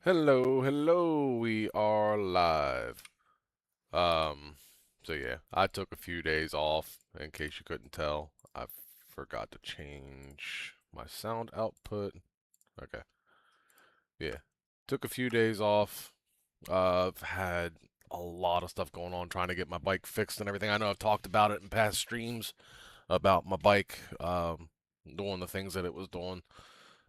Hello, hello, we are live. Um, so yeah, I took a few days off, in case you couldn't tell. I forgot to change my sound output. Okay, yeah. Took a few days off. I've had a lot of stuff going on trying to get my bike fixed and everything. I know I've talked about it in past streams about my bike, doing the things that it was doing.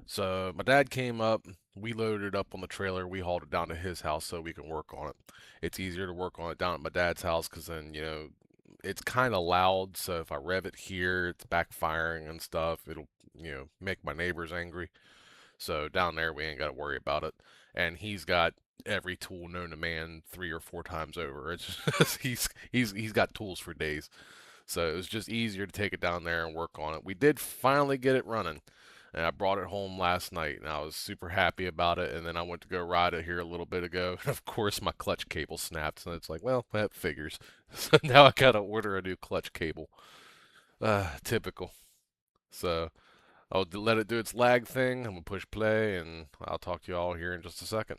So my dad came up, we loaded it up on the trailer, we hauled it down to his house so we can work on it. It's easier to work on it down at my dad's house because then, it's kind of loud. So if I rev it here, it's backfiring and stuff. It'll, make my neighbors angry. So down there, we ain't got to worry about it. And he's got every tool known to man 3 or 4 times over. It's just, he's got tools for days. So it was just easier to take it down there and work on it. We did finally get it running, and I brought it home last night, and I was super happy about it. And then I went to go ride it here a little bit ago, and of course my clutch cable snapped, and it's like, well, that figures. So now I gotta order a new clutch cable. Typical. So I'll let it do its lag thing. I'm gonna push play, and I'll talk to you all here in just a second.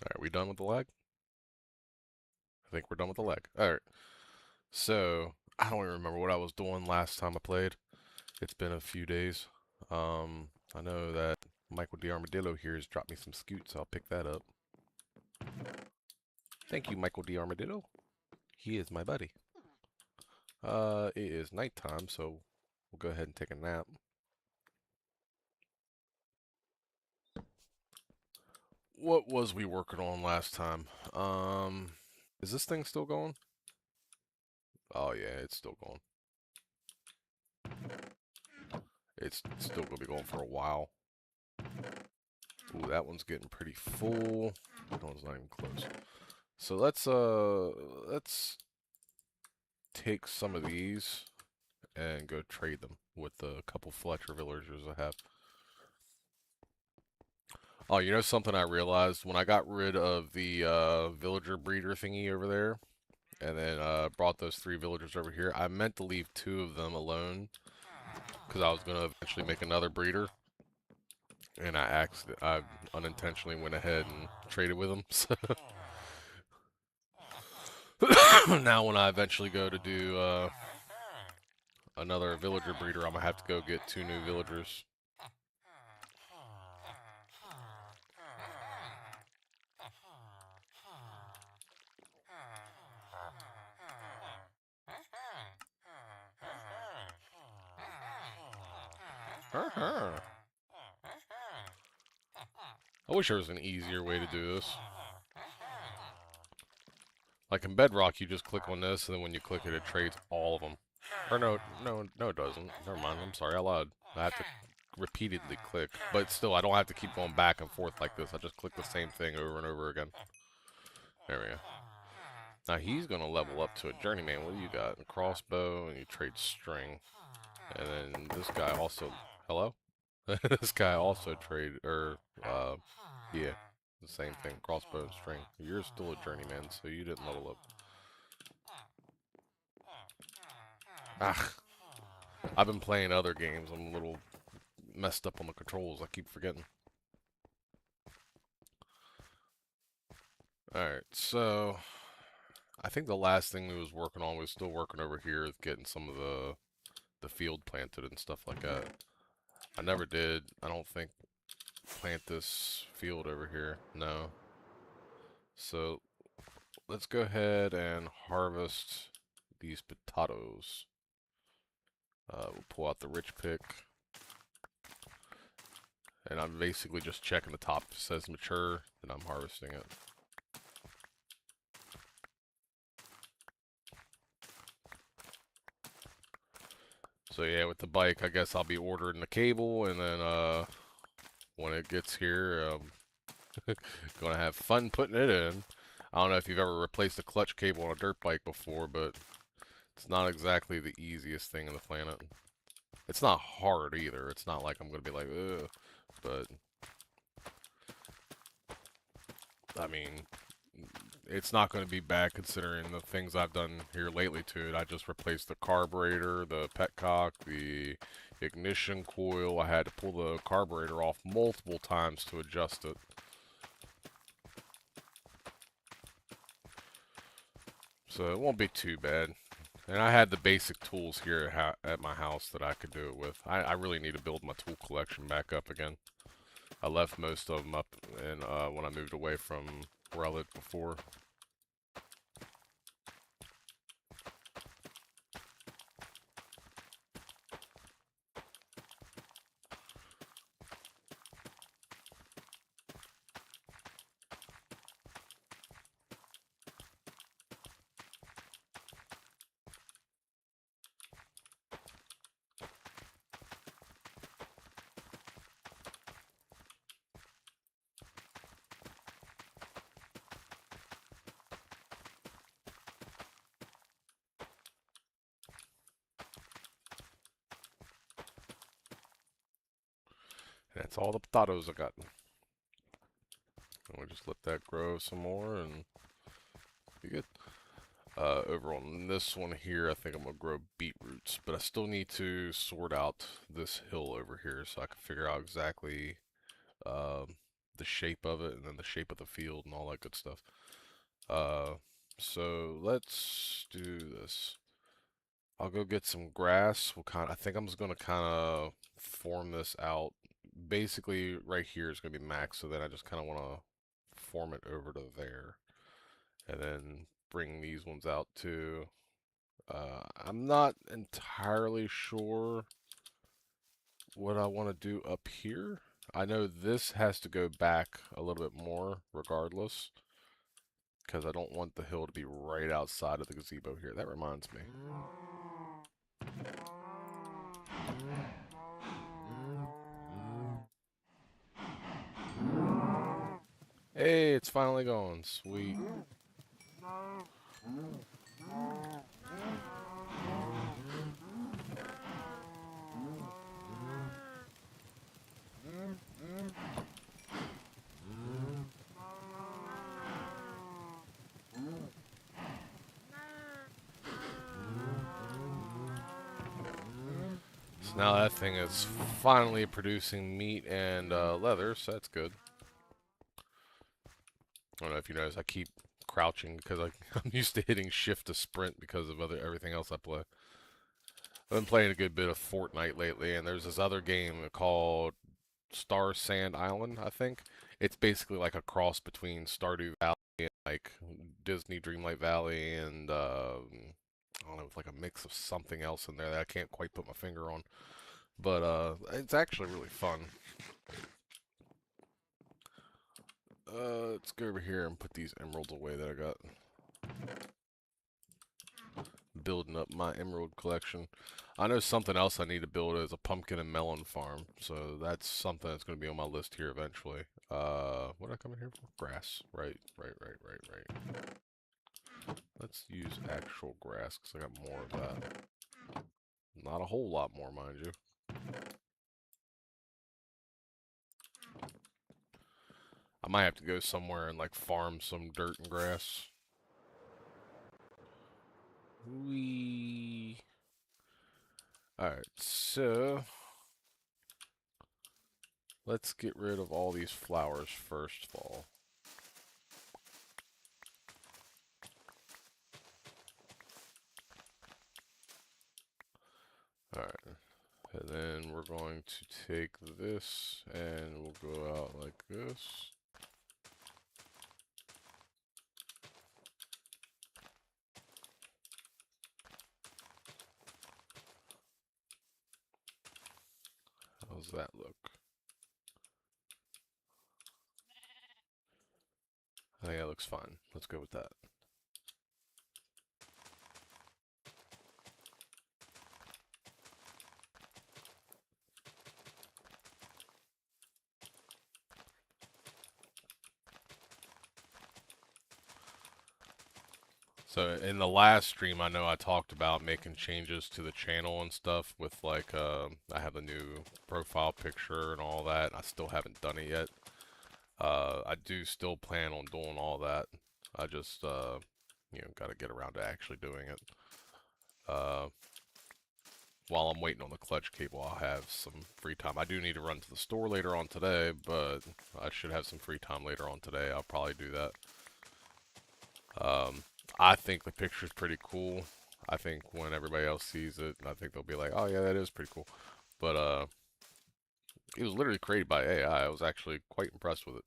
All right, we done with the lag? I think we're done with the lag. All right. So I don't even remember what I was doing last time I played. It's been a few days. I know that Michael D. Armadillo here has dropped me some scoots. I'll pick that up. Thank you, Michael D. Armadillo. He is my buddy. It is nighttime, so we'll go ahead and take a nap. What was we working on last time? Is this thing still going? Oh yeah, it's still going. It's still gonna be going for a while. Ooh, that one's getting pretty full. That one's not even close. So let's take some of these and go trade them with the couple Fletcher villagers I have. Oh, you know something I realized when I got rid of the villager breeder thingy over there, and then brought those 3 villagers over here. I meant to leave 2 of them alone because I was gonna eventually make another breeder, and I unintentionally went ahead and traded with them. So now when I eventually go to do another villager breeder, I'm gonna have to go get 2 new villagers. I wish there was an easier way to do this. Like in Bedrock, you just click on this, and then when you click it, it trades all of them. Or no, no, no, it doesn't. Never mind. I'm sorry, I lied. I have to repeatedly click, but still, I don't have to keep going back and forth like this. I just click the same thing over and over again. There we go. Now he's gonna level up to a journeyman. What do you got? A crossbow, and you trade string. And then this guy also. Hello. This guy also trade yeah, the same thing. Crossbow and string. You're still a journeyman, so you didn't level up. Ah, I've been playing other games. I'm a little messed up on the controls. I keep forgetting. Alright, so I think the last thing we was working on, we was still working over here is getting some of the field planted and stuff like that. I never did, I don't think, plant this field over here. No. So let's go ahead and harvest these potatoes. We'll pull out the rich pick. And I'm basically just checking the top. If it says mature, then I'm harvesting it. So yeah, with the bike, I guess I'll be ordering the cable and then when it gets here. Gonna have fun putting it in. I don't know if you've ever replaced a clutch cable on a dirt bike before, but it's not exactly the easiest thing on the planet. It's not hard either. It's not like I'm gonna be like, ugh. But, I mean, it's not going to be bad considering the things I've done here lately to it. I just replaced the carburetor, the petcock, the ignition coil. I had to pull the carburetor off multiple times to adjust it. So it won't be too bad. And I had the basic tools here at my house that I could do it with. I really need to build my tool collection back up again. I left most of them up when I moved away from where I lived before. And that's all the potatoes I got. And we'll just let that grow some more and be good. Over on this one here, I think I'm going to grow beetroots, but I still need to sort out this hill over here so I can figure out exactly um, the shape of it and then the shape of the field and all that good stuff. So let's do this. I'll go get some grass. I think I'm just going to kind of form this out. Basically, right here is going to be max, so then I just kind of want to form it over to there. And then bring these ones out too. I'm not entirely sure what I want to do up here. I know this has to go back a little bit more regardless, because I don't want the hill to be right outside of the gazebo here. That reminds me. Hey, it's finally gone. Sweet. So now that thing is finally producing meat and leather, so that's good. I don't know if you notice, I keep crouching because I'm used to hitting shift to sprint because of everything else I play. I've been playing a good bit of Fortnite lately, and there's this other game called Star Sand Island, I think. It's basically like a cross between Stardew Valley and like Disney Dreamlight Valley and I don't know, it's like a mix of something else in there that I can't quite put my finger on. But it's actually really fun. Let's go over here and put these emeralds away that I got. Building up my emerald collection. I know something else I need to build is a pumpkin and melon farm, so that's something that's going to be on my list here eventually. What did I come in here for? Grass. Right. Let's use actual grass because I got more of that. Not a whole lot more, mind you. I might have to go somewhere and like farm some dirt and grass. Wee. Alright, so let's get rid of all these flowers first of all. Alright, and then we're going to take this and we'll go out like this. How's that look? I think that looks fine. Let's go with that. So in the last stream, I know I talked about making changes to the channel and stuff with like, I have a new profile picture and all that. I still haven't done it yet. I do still plan on doing all that. I just, got to get around to actually doing it. Uh, while I'm waiting on the clutch cable, I'll have some free time. I do need to run to the store later on today, but I should have some free time later on today. I'll probably do that. I think the picture's pretty cool. I think when everybody else sees it, I think they'll be like, "Oh yeah, that is pretty cool." But it was literally created by AI. I was actually quite impressed with it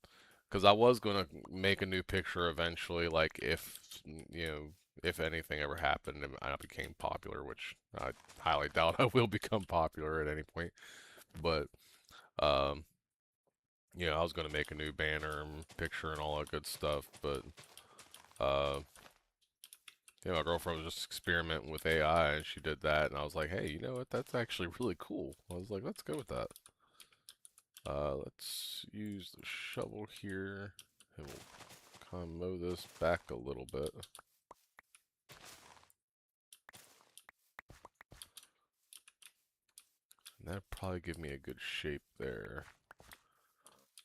because I was gonna make a new picture eventually, like if you know if anything ever happened and I became popular, which I highly doubt I will become popular at any point. But um, I was gonna make a new banner and picture and all that good stuff, but uh, my girlfriend was just experimenting with AI, and she did that, and I was like, hey, you know what? That's actually really cool. I was like, let's go with that. Let's use the shovel here, and we'll kind of mow this back a little bit. And that'd probably give me a good shape there.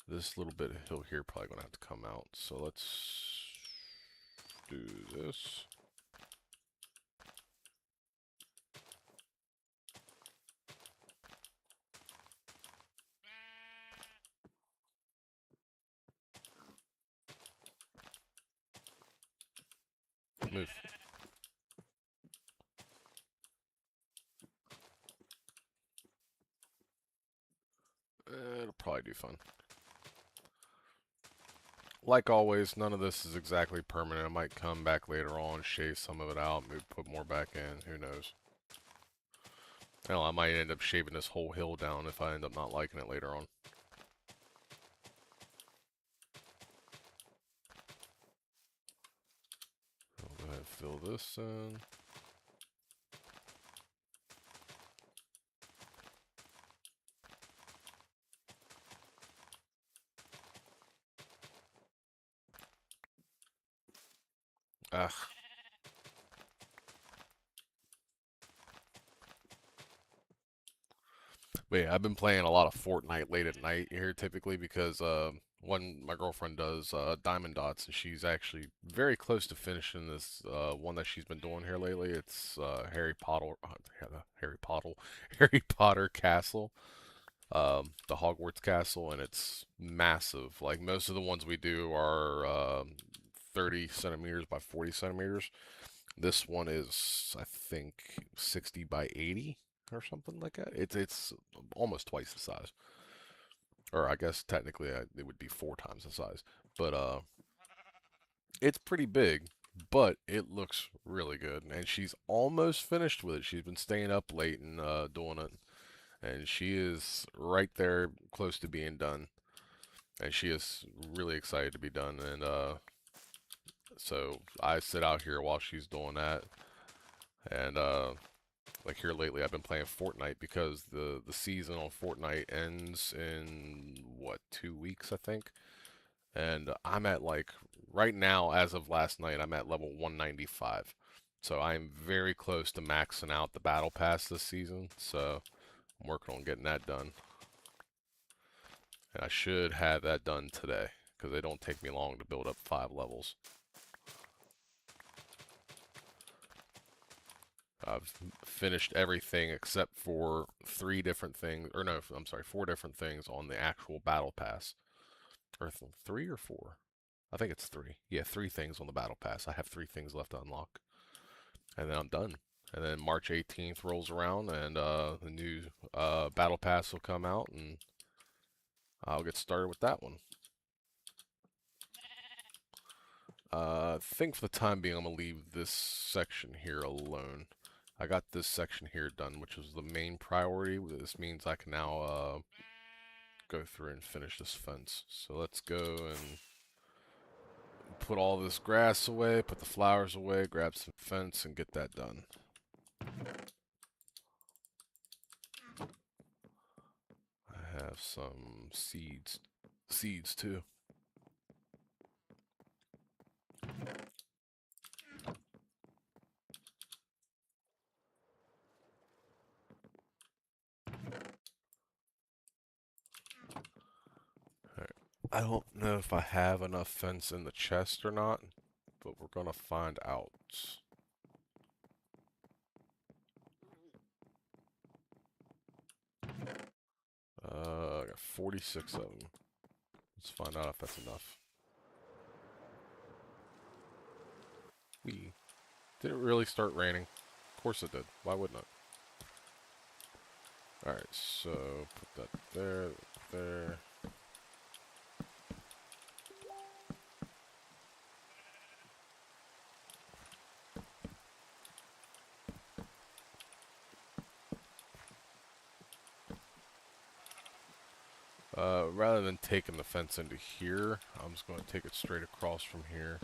This little bit of hill here probably gonna have to come out. So let's do this. Move. It'll probably do fun. Like always, none of this is exactly permanent. I might come back later on, shave some of it out, maybe put more back in. Who knows? Hell, I might end up shaving this whole hill down if I end up not liking it later on. I'll go ahead and fill this in. Ah, but yeah, I've been playing a lot of Fortnite late at night here typically because one my girlfriend does Diamond Dots, and she's actually very close to finishing this one that she's been doing here lately. It's Harry Potter Castle, the Hogwarts Castle, and it's massive. Like most of the ones we do are 30 centimeters by 40 centimeters. This one is, I think, 60 by 80 or something like that. It's almost twice the size, or I guess technically it would be 4 times the size. But it's pretty big, but it looks really good. And she's almost finished with it. She's been staying up late and doing it, and she is right there, close to being done. And she is really excited to be done. And so I sit out here while she's doing that, and like here lately, I've been playing Fortnite because the season on Fortnite ends in what, 2 weeks, I think. And I'm at like right now, as of last night, I'm at level 195. So I'm very close to maxing out the battle pass this season. So I'm working on getting that done, and I should have that done today because they don't take me long to build up 5 levels. I've finished everything except for 3 different things, or no, I'm sorry, 4 different things on the actual battle pass. Or 3 or 4. I think it's 3. Yeah, 3 things on the battle pass. I have 3 things left to unlock, and then I'm done. And then March 18th rolls around, and the new battle pass will come out, and I'll get started with that one. I think for the time being, I'm gonna leave this section here alone. I got this section here done, which is the main priority. This means I can now go through and finish this fence. So let's go and put all this grass away, put the flowers away, grab some fence, and get that done. I have some seeds too. I don't know if I have enough fence in the chest or not, but we're gonna find out. I got 46 of them. Let's find out if that's enough. Did it really start raining? Of course it did. Why wouldn't it? Alright, so put that there, there. Rather than taking the fence into here, I'm just going to take it straight across from here.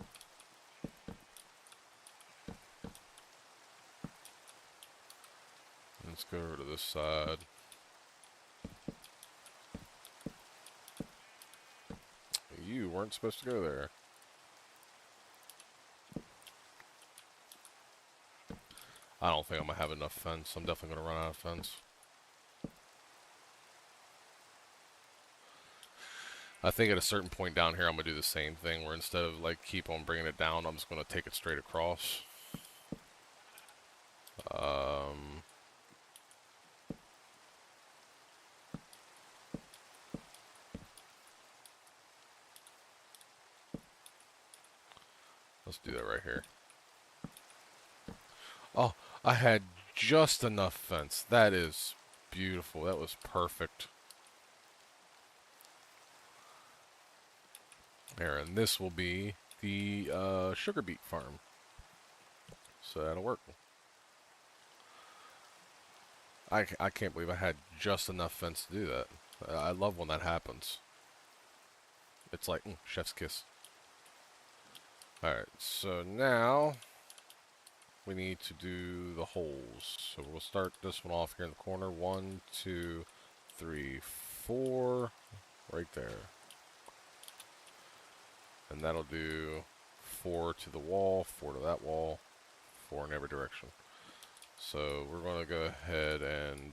Let's go over to this side. You weren't supposed to go there. I don't think I'm going to have enough fence. I'm definitely going to run out of fence. I think at a certain point down here, I'm going to do the same thing, where instead of, like, keep on bringing it down, I'm just going to take it straight across. Let's do that right here. Oh, I had just enough fence. That is beautiful. That was perfect. There, and this will be the sugar beet farm. So that'll work. I can't believe I had just enough fence to do that. I love when that happens. It's like, chef's kiss. Alright, so now we need to do the holes. So we'll start this one off here in the corner. 1, 2, 3, 4. Right there. And that'll do 4 to the wall, 4 to that wall, 4 in every direction. So we're going to go ahead and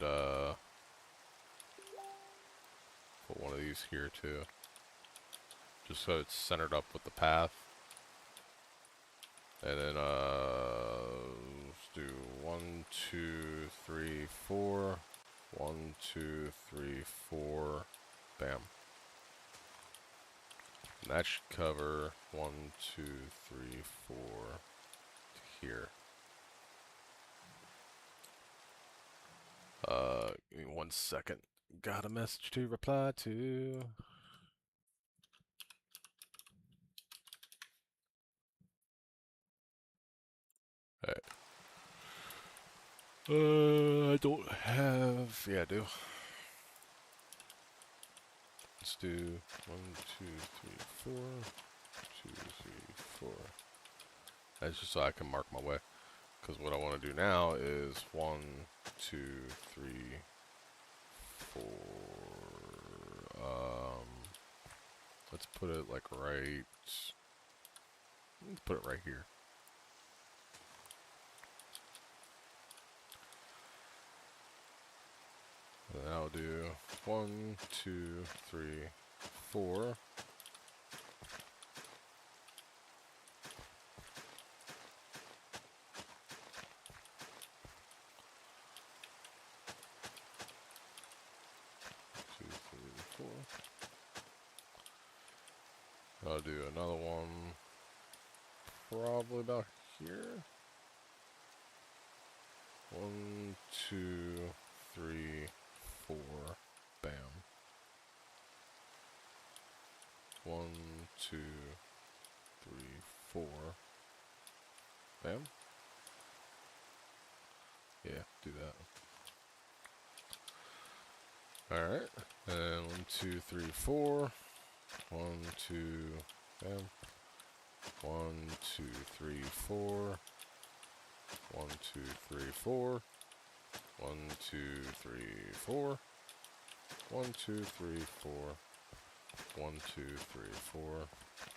put one of these here too. Just so it's centered up with the path. And then let's do 1, 2, 3, 4. 1, 2, 3, 4. Bam. And that should cover 1, 2, 3, 4 to here. Give me 1 second. Got a message to reply to. Alright. I don't have. Yeah, I do. Let's do 1, 2, 3, 4. 2, 3, 4. That's just so I can mark my way. Because what I want to do now is 1, 2, 3, 4. Let's put it like right. Let's put it right here. And then I'll do 1, 2, 3, 4. I'll do another one probably about here. 1, 2, 3, 4. Bam. 1, 2, 3, 4. Bam. Yeah, do that. Alright. And 1, 2, 3, 4. 1, 2, bam. 1, 2, 3, 4. 1, 2, 3, 4. 1, 2, 3, 4. 1, 2, 3, 4. 1, 2, 3, 4.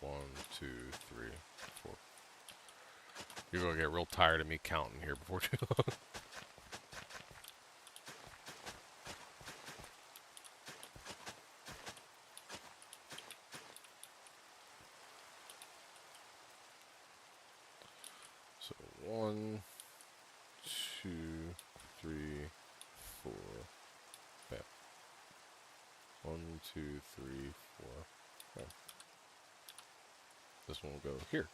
1, 2, 3, 4. You're gonna get real tired of me counting here before too long. 1, 2, 3, 4. Bam. 1, 2, 3, 4. Bam. This one will go here.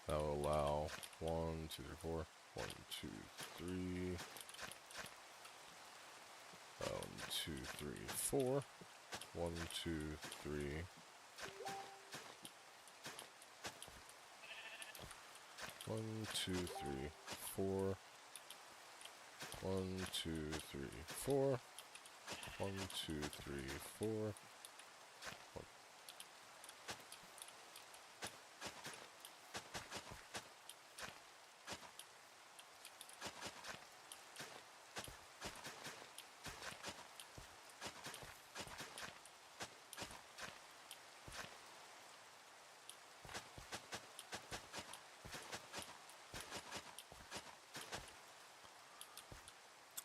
That will allow 1, 2, 3, 4. 1, 2, 3. 1, 2, 3, 4. 1, 2, 3. 1, 2, 3, 4. 1, 2, 3, 4. 1, 2, 3, 4.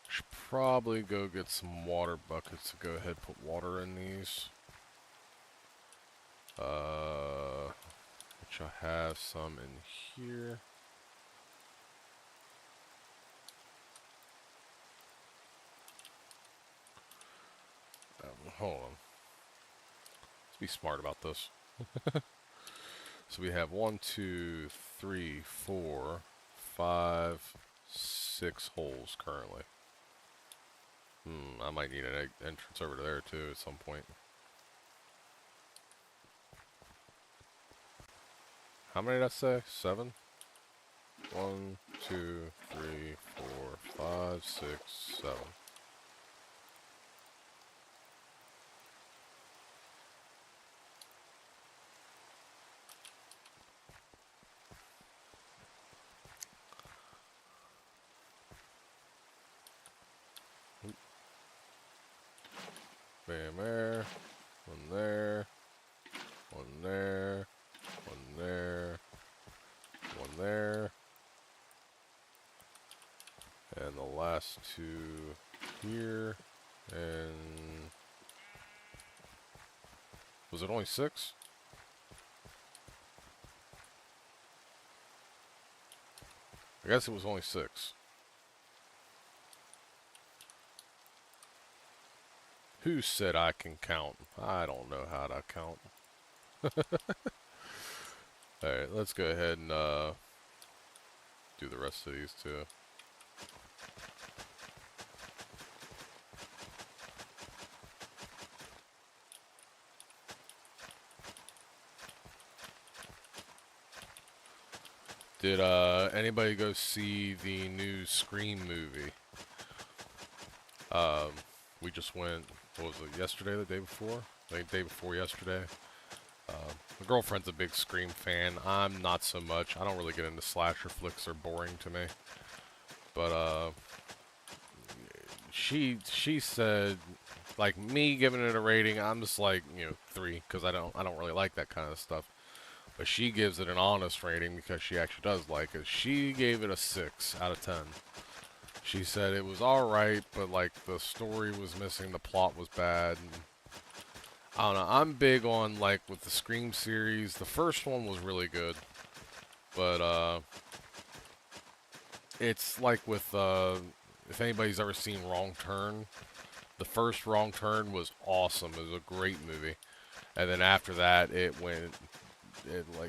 Should probably go get some water buckets to go ahead and put water in these. Which I have some in here. Hold on. Let's be smart about this. So we have 1, 2, 3, 4, 5, 6 holes currently. I might need an entrance over there too at some point. How many did I say? 7? 1, 2, 3, 4, 5, 6, 7. Bam there. One there. One there. One there. One there. And the last 2 here. And was it only 6? I guess it was only 6. Who said I can count? I don't know how to count. Alright, let's go ahead and do the rest of these too. Did anybody go see the new Scream movie? We just went, what was it, yesterday, the day before? The day before yesterday. My girlfriend's a big Scream fan. I'm not so much. I don't really get into slasher flicks. They're boring to me. But she said, like, me giving it a rating, I'm just like, 3, because I don't really like that kind of stuff. But she gives it an honest rating because she actually does like it. She gave it a 6 out of 10. She said it was alright, but like the story was missing, the plot was bad. And I don't know, I'm big on, like, with the Scream series. The first one was really good. But it's like with, if anybody's ever seen Wrong Turn, the first Wrong Turn was awesome. It was a great movie. And then after that, it went,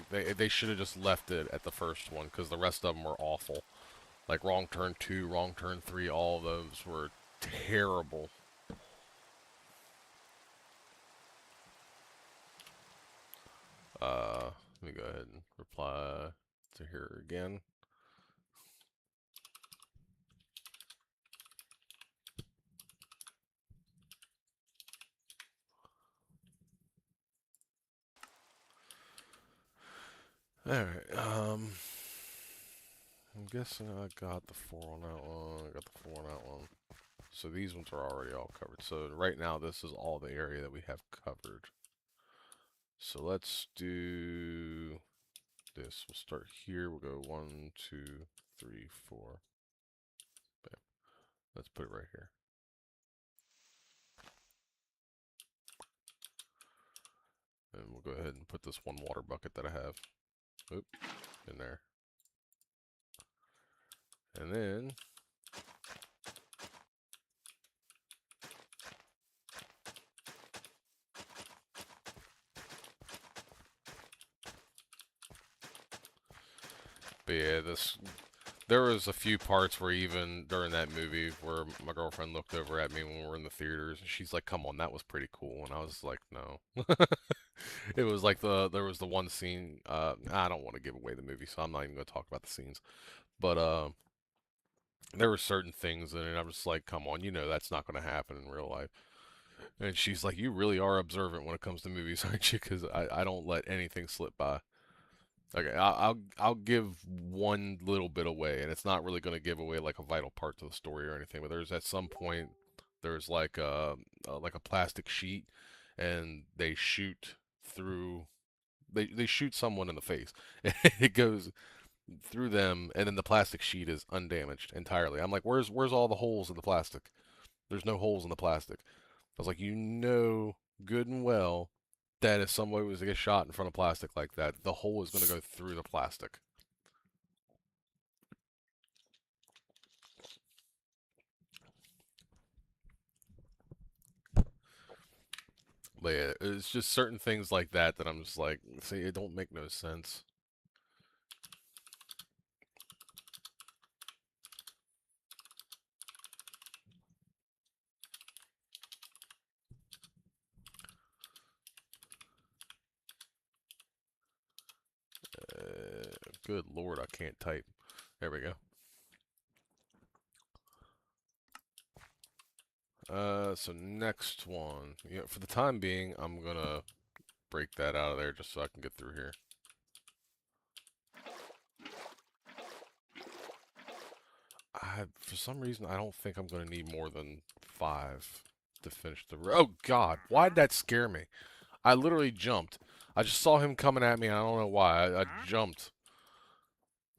they should have just left it at the first one, because the rest of them were awful. Like Wrong Turn 2, Wrong Turn 3, all of those were terrible. Let me go ahead and reply to her again. Alright, I'm guessing I got the 4 on that one, I got the 4 on that one. So these ones are already all covered. So right now this is all the area that we have covered. So let's do this. We'll start here. We'll go 1, 2, 3, 4. Bam. Let's put it right here. And we'll go ahead and put this one water bucket that I have. Oop. in there. And then but yeah, there was a few parts where even during that movie where my girlfriend looked over at me when we were in the theaters and she's like, "Come on, that was pretty cool." And I was like, "No." It was like there was the one scene, I don't want to give away the movie, so I'm not even going to talk about the scenes. But there were certain things in it I'm just like, "Come on, you know that's not going to happen in real life." And she's like, "You really are observant when it comes to movies, aren't you? Because I don't let anything slip by." Okay, I'll give one little bit away, and it's not really going to give away like a vital part to the story or anything. But there's at some point there's like a plastic sheet, and they shoot through. They shoot someone in the face. It goes through them, and then the plastic sheet is undamaged entirely. I'm like, where's all the holes in the plastic? There's no holes in the plastic. I was like, you know good and well that if somebody was to get shot in front of plastic like that, the hole is going to go through the plastic. But yeah, it's just certain things like that that I'm just like, see, it don't make no sense. Good lord, I can't type. There we go. So next one. Yeah, for the time being, I'm gonna break that out of there just so I can get through here. For some reason, I don't think I'm gonna need more than 5 to finish the. Oh God, why did that scare me? I literally jumped. I just saw him coming at me. And I don't know why. I jumped.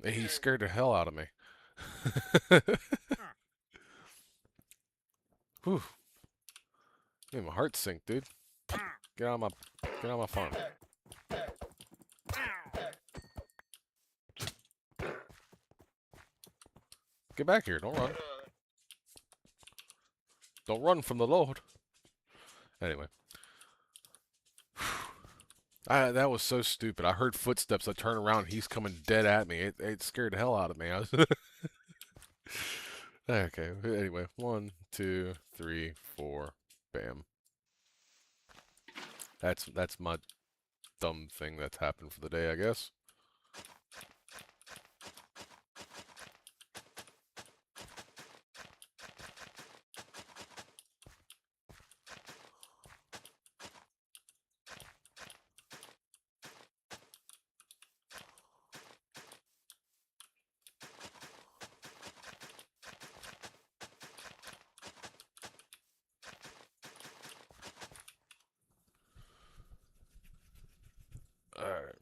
And he scared the hell out of me. Whew. Made my heart sink, dude. Get out of my, get out of my farm. Get back here. Don't run. Don't run from the Lord. Anyway. That was so stupid. I heard footsteps. I turn around. He's coming dead at me. It scared the hell out of me. Okay. Anyway, 1, 2, 3, 4. Bam. That's my dumb thing that's happened for the day, I guess. All right.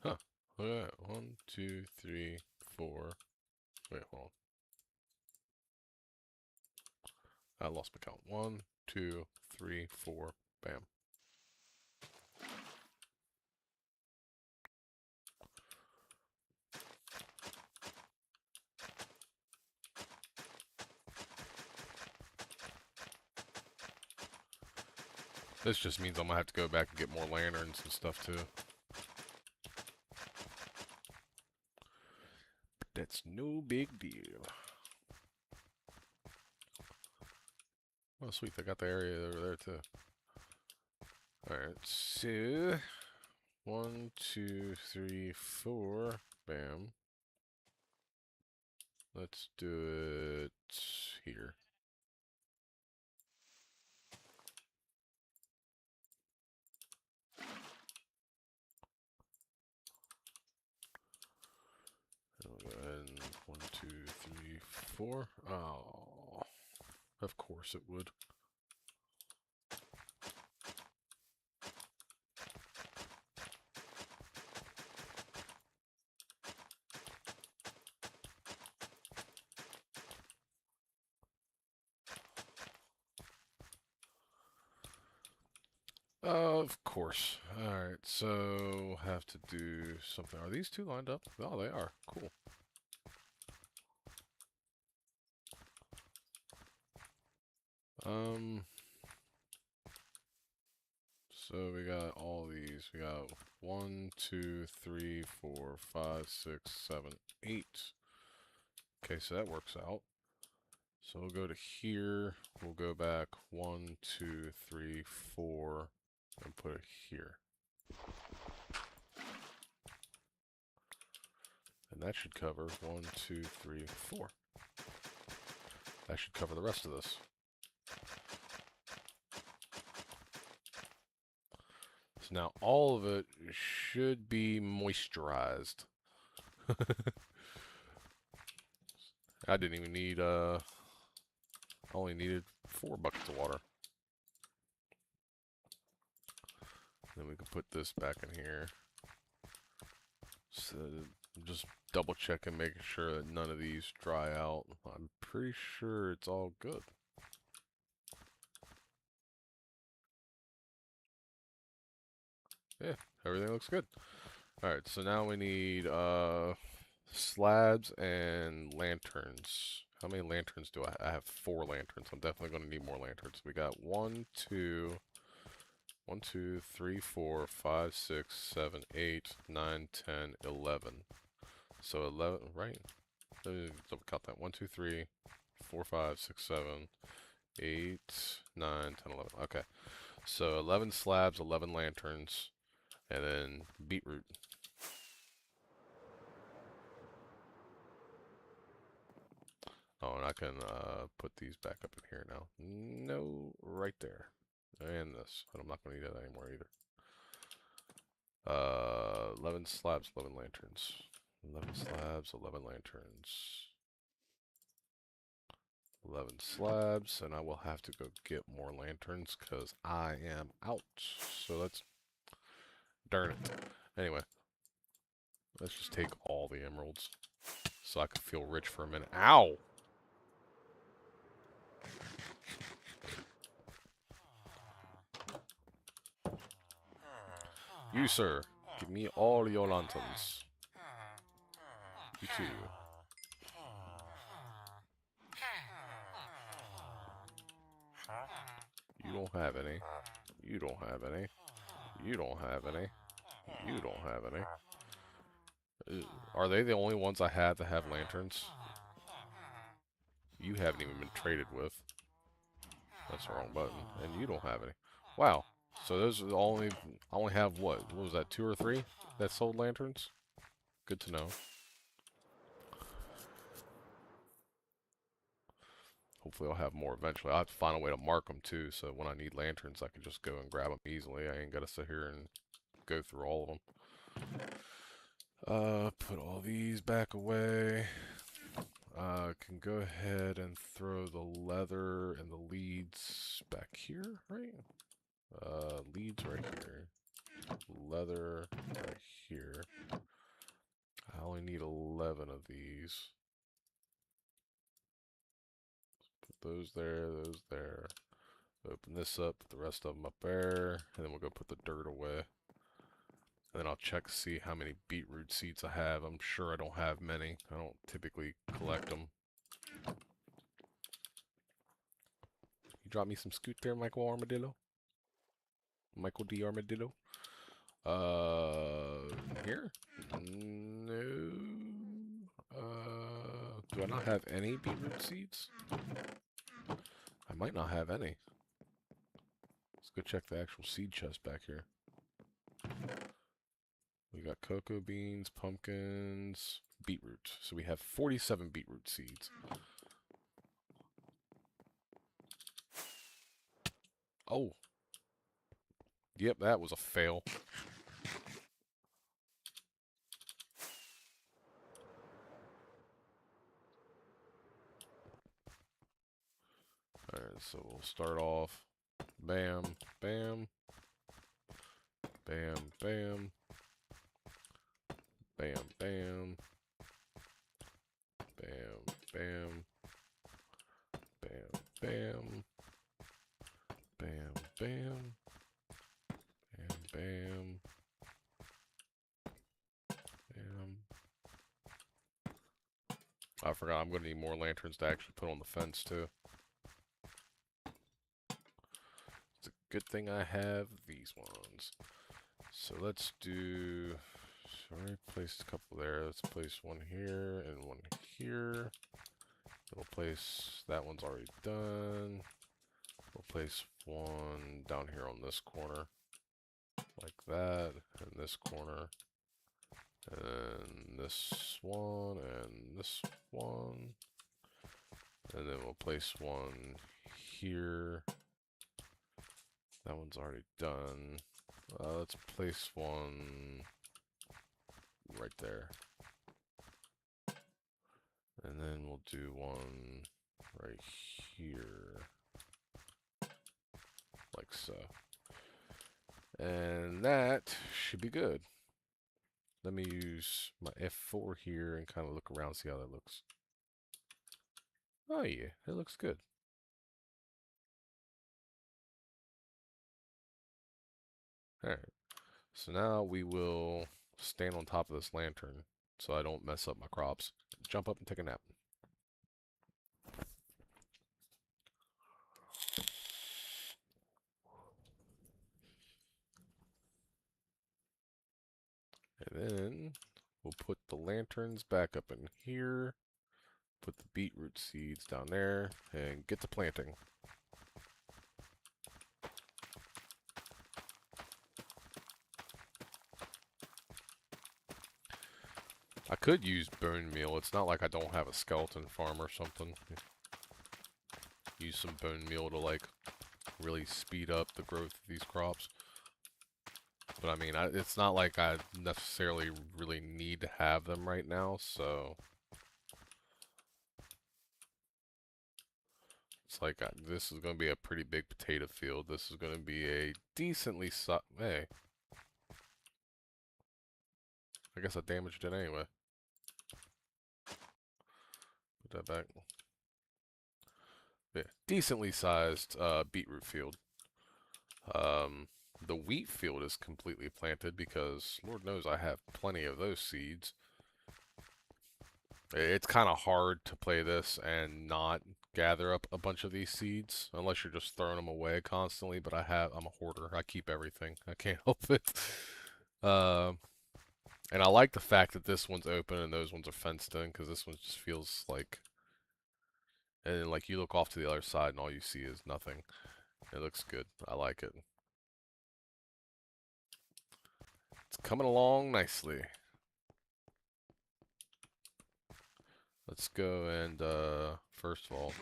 Huh. Look at that. 1, 2, 3, 4. Wait, hold on. I lost my count. 1, 2, 3, 4. Bam. This just means I'm gonna have to go back and get more lanterns and stuff too. But that's no big deal. Oh, sweet. They got the area over there too. Alright, so 1, 2, 3, 4. Bam. Let's do it here. We'll go ahead and 1, 2, 3, 4. Oh, of course it would. Of course. Alright, so have to do something. Are these two lined up? Oh, they are. Cool. Um, so we got all these. We got 1, 2, 3, 4, 5, 6, 7, 8. Okay, so that works out. So we'll go to here. We'll go back 1, 2, 3, 4, and put it here. And that should cover 1, 2, 3, 4. That should cover the rest of this. So now all of it should be moisturized. I didn't even need, I only needed 4 buckets of water. Then we can put this back in here. So just double checking, making sure that none of these dry out. I'm pretty sure it's all good. Yeah, everything looks good. Alright, so now we need slabs and lanterns. How many lanterns do I have? I have 4 lanterns. I'm definitely going to need more lanterns. We got 1, 2, 3, 4, 5, 6, 7, 8, 9, 10, 11. So 11, right? Let me double count that. 1, 2, 3, 4, 5, 6, 7, 8, 9, 10, 11. Okay. So 11 slabs, 11 lanterns, and then beetroot. Oh, and I can put these back up in here now. No, right there. And this. And I'm not going to need that anymore either. 11 slabs, 11 lanterns. 11 slabs, 11 lanterns. 11 slabs, and I will have to go get more lanterns because I am out. So let's... Darn it. Anyway, let's just take all the emeralds so I can feel rich for a minute. Ow! You, sir, give me all your lanterns. You too. You don't have any. You don't have any. You don't have any. You don't have any. Are they the only ones I have that have lanterns? You haven't even been traded with. That's the wrong button. And you don't have any. Wow. So those are the only... I only have what? What was that, 2 or 3 that sold lanterns? Good to know. Hopefully I'll have more eventually. I'll have to find a way to mark them too, so when I need lanterns I can just go and grab them easily. I ain't gotta sit here and go through all of them. Put all these back away. Can go ahead and throw the leather and the leads back here, right? Leads right here. Leather right here. I only need 11 of these. Put those there, those there. Open this up, put the rest of them up there, and then we'll go put the dirt away. And then I'll check to see how many beetroot seeds I have. I'm sure I don't have many. I don't typically collect them. You drop me some scoot there, Michael Armadillo? Michael D. Armadillo? Here? No. Do I not have any beetroot seeds? I might not have any. Let's go check the actual seed chest back here. We got cocoa beans, pumpkins, beetroot. So we have 47 beetroot seeds. Oh. Yep, that was a fail. Alright, so we'll start off. Bam, bam. Bam, bam. Bam, bam. Bam, bam. Bam, bam. Bam, bam. forgot. I'm gonna need more lanterns to actually put on the fence too. It's a good thing I have these ones. So let's do. So I placed a couple there. Let's place one here and one here. We'll place that one's already done. We'll place one down here on this corner, like that, and this corner, and this one, and this one, and then we'll place one here. That one's already done. Let's place one right there. And then we'll do one right here. Like so. And that should be good. Let me use my F4 here and kind of look around, see how that looks. Oh yeah, it looks good. Alright, so now we will stand on top of this lantern so I don't mess up my crops. Jump up and take a nap. And then we'll put the lanterns back up in here, put the beetroot seeds down there, and get to planting. I could use bone meal. It's not like I don't have a skeleton farm or something. Use some bone meal to like really speed up the growth of these crops. But I mean, it's not like I necessarily really need to have them right now, so it's like this is going to be a pretty big potato field. This is going to be a decently hey, I guess I damaged it anyway. Put that back. Yeah, decently sized beetroot field. The wheat field is completely planted because Lord knows I have plenty of those seeds. It's kind of hard to play this and not gather up a bunch of these seeds unless you're just throwing them away constantly, but I'm a hoarder. I keep everything. I can't help it. And I like the fact that this one's open and those ones are fenced in because this one just feels like, and then, like, you look off to the other side and all you see is nothing. It looks good. I like it. It's coming along nicely. Let's go and, first of all,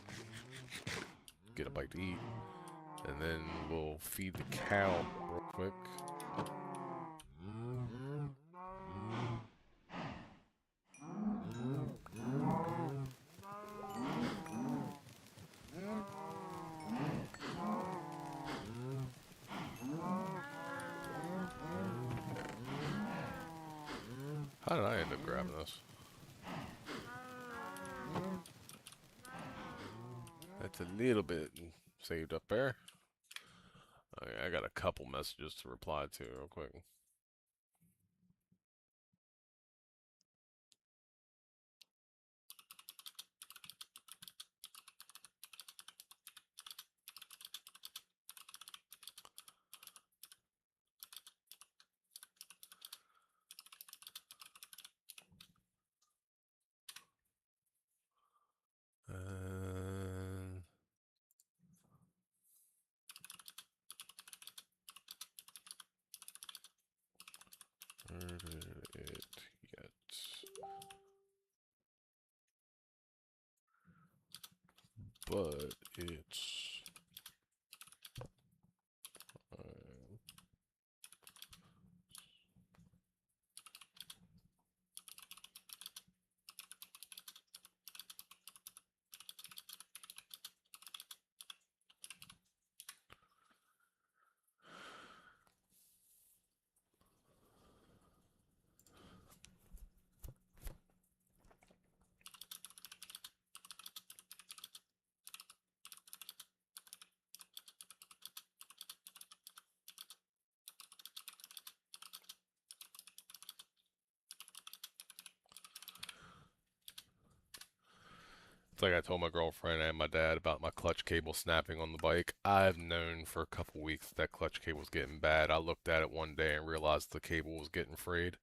get a bite to eat. And then we'll feed the cow real quick. How did I end up grabbing this? That's a little bit saved up there. Okay, I got a couple messages to reply to real quick. And where did it get? But it's It's like I told my girlfriend and my dad about my clutch cable snapping on the bike. I've known for a couple weeks that clutch cable was getting bad. I looked at it one day and realized the cable was getting frayed.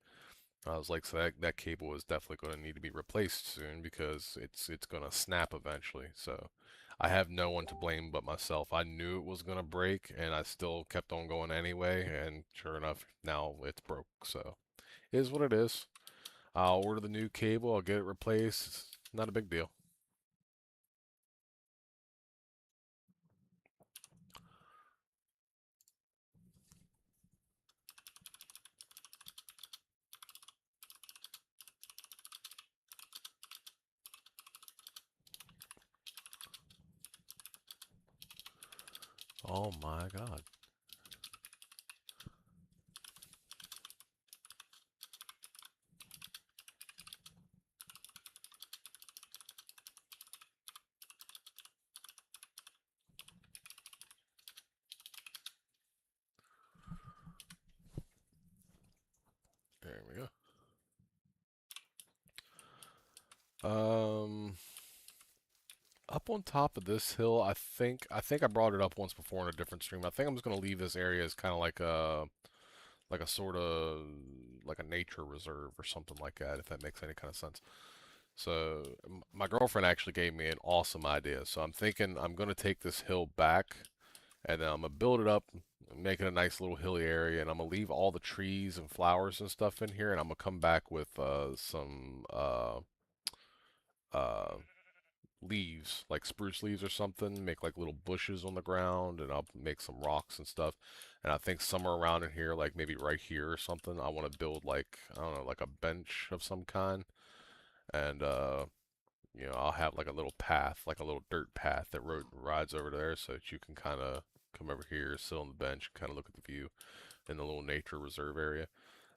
I was like, so that cable is definitely going to need to be replaced soon because it's going to snap eventually. So I have no one to blame but myself. I knew it was going to break and I still kept on going anyway. And sure enough, now it's broke. So it is what it is. I'll order the new cable. I'll get it replaced. It's not a big deal. Oh my God. There we go. Up on top of this hill, I think I brought it up once before in a different stream. I think I'm just gonna leave this area as kind of like a sort of like a nature reserve or something like that, if that makes any kind of sense. So my girlfriend actually gave me an awesome idea. So I'm thinking I'm gonna take this hill back and then I'm gonna build it up, make it a nice little hilly area, and I'm gonna leave all the trees and flowers and stuff in here, and I'm gonna come back with some uh, leaves, like spruce leaves or something, make like little bushes on the ground, and I'll make some rocks and stuff. And I think somewhere around in here, like maybe right here or something, I want to build like, I don't know, like a bench of some kind. And, I'll have like a little path, like a little dirt path that rides over there so that you can kind of come over here, sit on the bench, kind of look at the view in the little nature reserve area.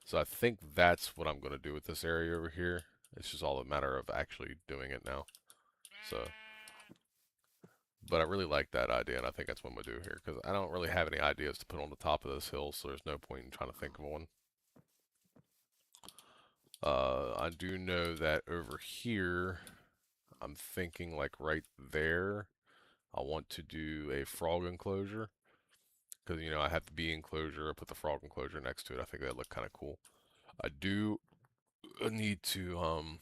So I think that's what I'm going to do with this area over here. It's just all a matter of actually doing it now. So but I really like that idea, and I think that's what I'm going to do here, because I don't really have any ideas to put on the top of this hill, so there's no point in trying to think of one. I do know that over here, I'm thinking like right there, I want to do a frog enclosure, because, I have the bee enclosure, I put the frog enclosure next to it. I think that look kind of cool. I do need to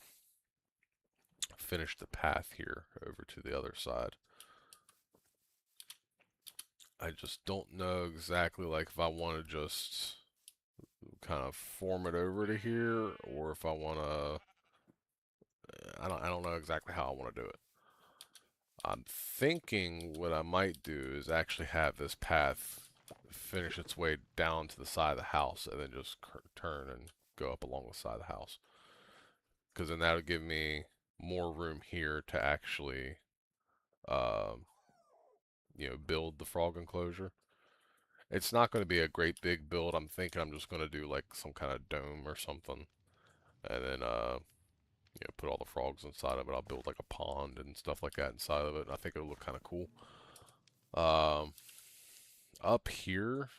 finish the path here over to the other side. I just don't know exactly like if I want to just kind of form it over to here, or if I want to, I don't know exactly how I want to do it. I'm thinking what I might do is actually have this path finish its way down to the side of the house and then just turn and go up along the side of the house. Because then that would give me more room here to actually, um, build the frog enclosure. It's not going to be a great big build. I'm thinking I'm just going to do like some kind of dome or something. And then, put all the frogs inside of it. I'll build like a pond and stuff like that inside of it. I think it'll look kind of cool. Um, Up here,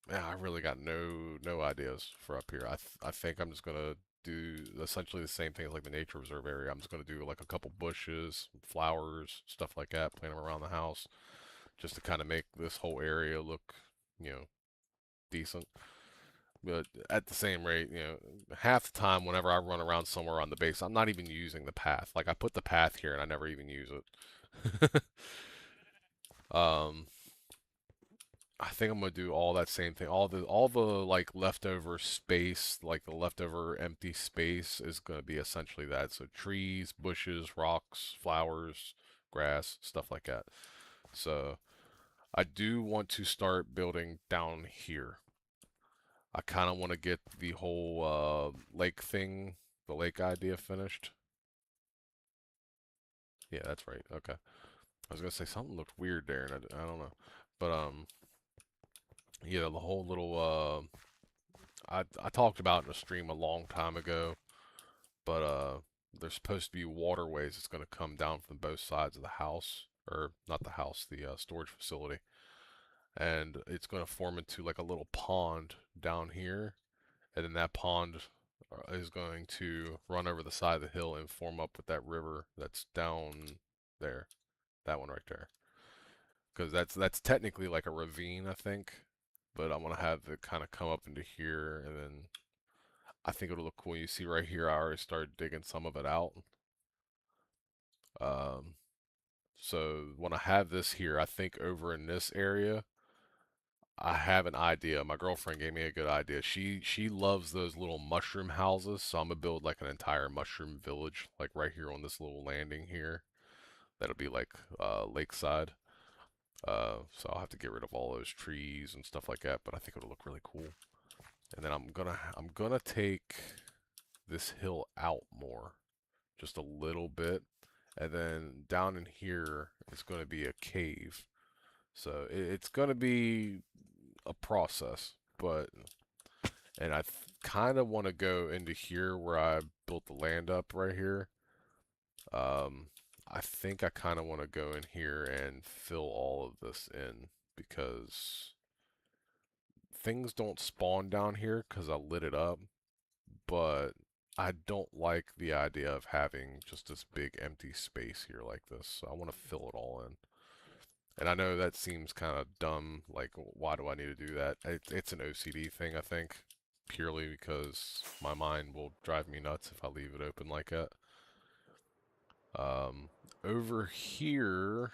man, I really got no ideas for up here. I think I'm just gonna do essentially the same thing as like the nature reserve area. I'm just gonna do like a couple bushes, flowers, stuff like that, plant them around the house, just to kind of make this whole area look, you know, decent. But at the same rate, half the time whenever I run around somewhere on the base, I'm not even using the path. Like I put the path here and I never even use it. um, I think I'm gonna do all that same thing. All the like leftover space, like the leftover empty space is gonna be essentially that. So trees, bushes, rocks, flowers, grass, stuff like that. So I do want to start building down here. I kind of want to get the whole lake thing, the lake idea finished. Yeah, that's right. Okay. I was gonna say something looked weird there, and I don't know, but yeah, the whole little I talked about in a stream a long time ago, but there's supposed to be waterways that's gonna come down from both sides of the house, or not the house, the storage facility, and it's gonna form into like a little pond down here, and then that pond is going to run over the side of the hill and form up with that river that's down there. That one right there. Because that's technically like a ravine, I think. But I want to have it kind of come up into here, and then I think it'll look cool. You see right here, I already started digging some of it out. Um, so when I have this here, I think over in this area, I have an idea. My girlfriend gave me a good idea. She loves those little mushroom houses, so I'm gonna build like an entire mushroom village, like right here on this little landing here. That'll be like lakeside. So I'll have to get rid of all those trees and stuff like that, but I think it'll look really cool. And then I'm gonna take this hill out more, just a little bit, and then down in here is gonna be a cave. So it's gonna be a process, but and I kind of want to go into here where I built the land up right here. Um, I think I kind of want to go in here and fill all of this in because things don't spawn down here because I lit it up, but I don't like the idea of having just this big empty space here like this. So I want to fill it all in. And I know that seems kind of dumb, like why do I need to do that? It's an OCD thing, I think, purely because my mind will drive me nuts if I leave it open like that. Um, Over here,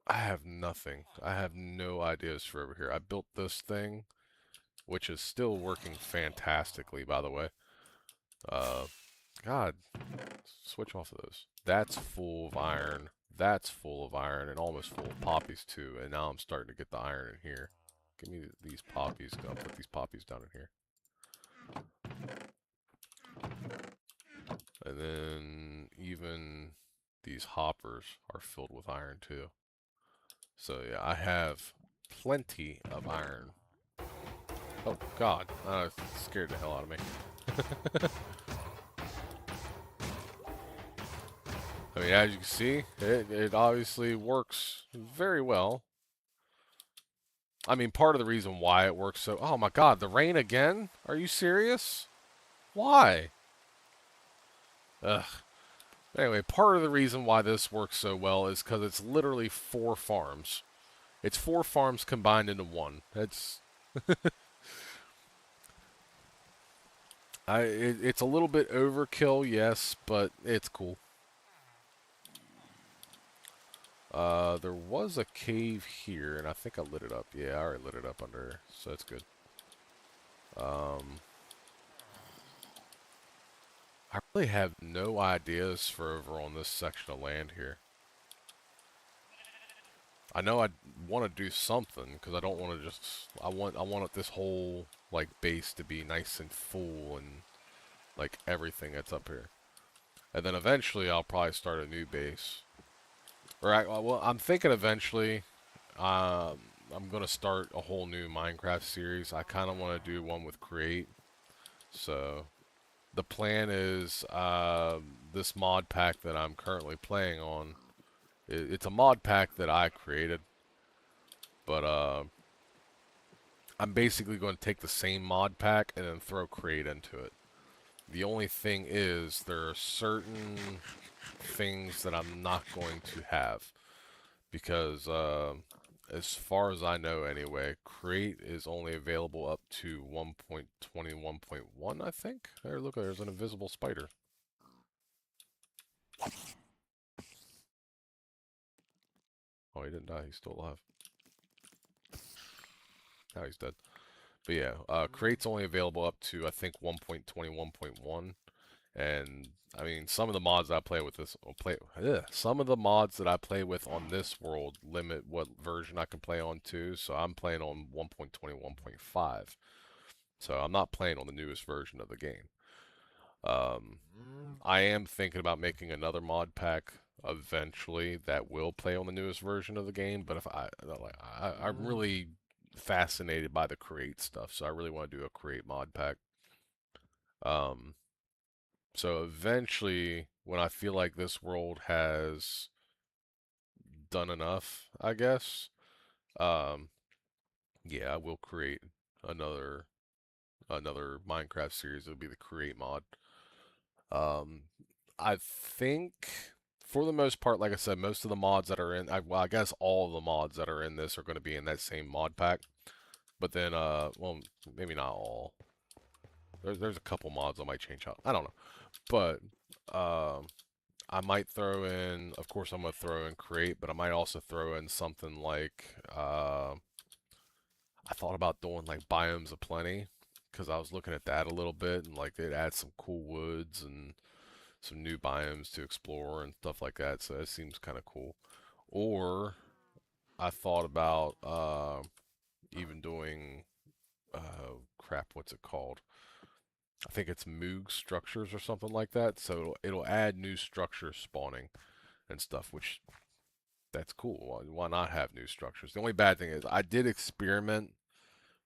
I have nothing. I have no ideas for over here. I built this thing, which is still working fantastically, by the way. Uh, God, switch off of those. That's full of iron. That's full of iron and almost full of poppies too. And now I'm starting to get the iron in here. Give me these poppies. I'll put these poppies down in here. And then even these hoppers are filled with iron too. So yeah, I have plenty of iron. Oh God, that scared the hell out of me. I mean, as you can see, it obviously works very well. I mean, part of the reason why it works so... Oh my God, the rain again? Are you serious? Why? Ugh. Anyway, part of the reason why this works so well is because it's literally 4 farms. It's 4 farms combined into one. It's a little bit overkill, yes, but it's cool. There was a cave here, and I think I lit it up. Yeah, I already lit it up under, so that's good. Um, I really have no ideas for over on this section of land here. I know I want to do something because I don't want to just. I want this whole like base to be nice and full and like everything that's up here. And then eventually I'll probably start a new base. Well, I'm thinking eventually um, I'm gonna start a whole new Minecraft series. I kind of want to do one with Create. So the plan is this mod pack that I'm currently playing on. It's a mod pack that I created, but I'm basically going to take the same mod pack and then throw Create into it. The only thing is there are certain things that I'm not going to have because as far as I know anyway, Create is only available up to 1.21.1, I think. There, look, there's an invisible spider. Oh, he didn't die. He's still alive. Now he's dead. But yeah, Create's only available up to, I think, 1.21.1. And I mean, some of the mods I play with this, some of the mods that I play with on this world limit what version I can play on too. So I'm playing on 1.21.5. So I'm not playing on the newest version of the game. Um, I am thinking about making another mod pack eventually that will play on the newest version of the game. But if I'm really fascinated by the Create stuff, so I really want to do a Create mod pack. Um, So eventually, when I feel like this world has done enough, I guess, um, yeah, I will create. another another Minecraft series. It'll be the create mod. Um, I think for the most part, like I said, most of the mods that are in, well, I guess all of the mods that are in this are going to be in that same mod pack. But then, well, maybe not all. There's a couple mods I might change out. I don't know, but um, I might throw in. Of course, I'm gonna throw in create, but I might also throw in something like I thought about doing like biomes of plenty because I was looking at that a little bit and like it adds some cool woods and some new biomes to explore and stuff like that. So that seems kind of cool. Or I thought about even doing crap, what's it called? I think it's Moog structures or something like that. So it'll add new structures spawning and stuff, which that's cool. Why not have new structures? The only bad thing is I did experiment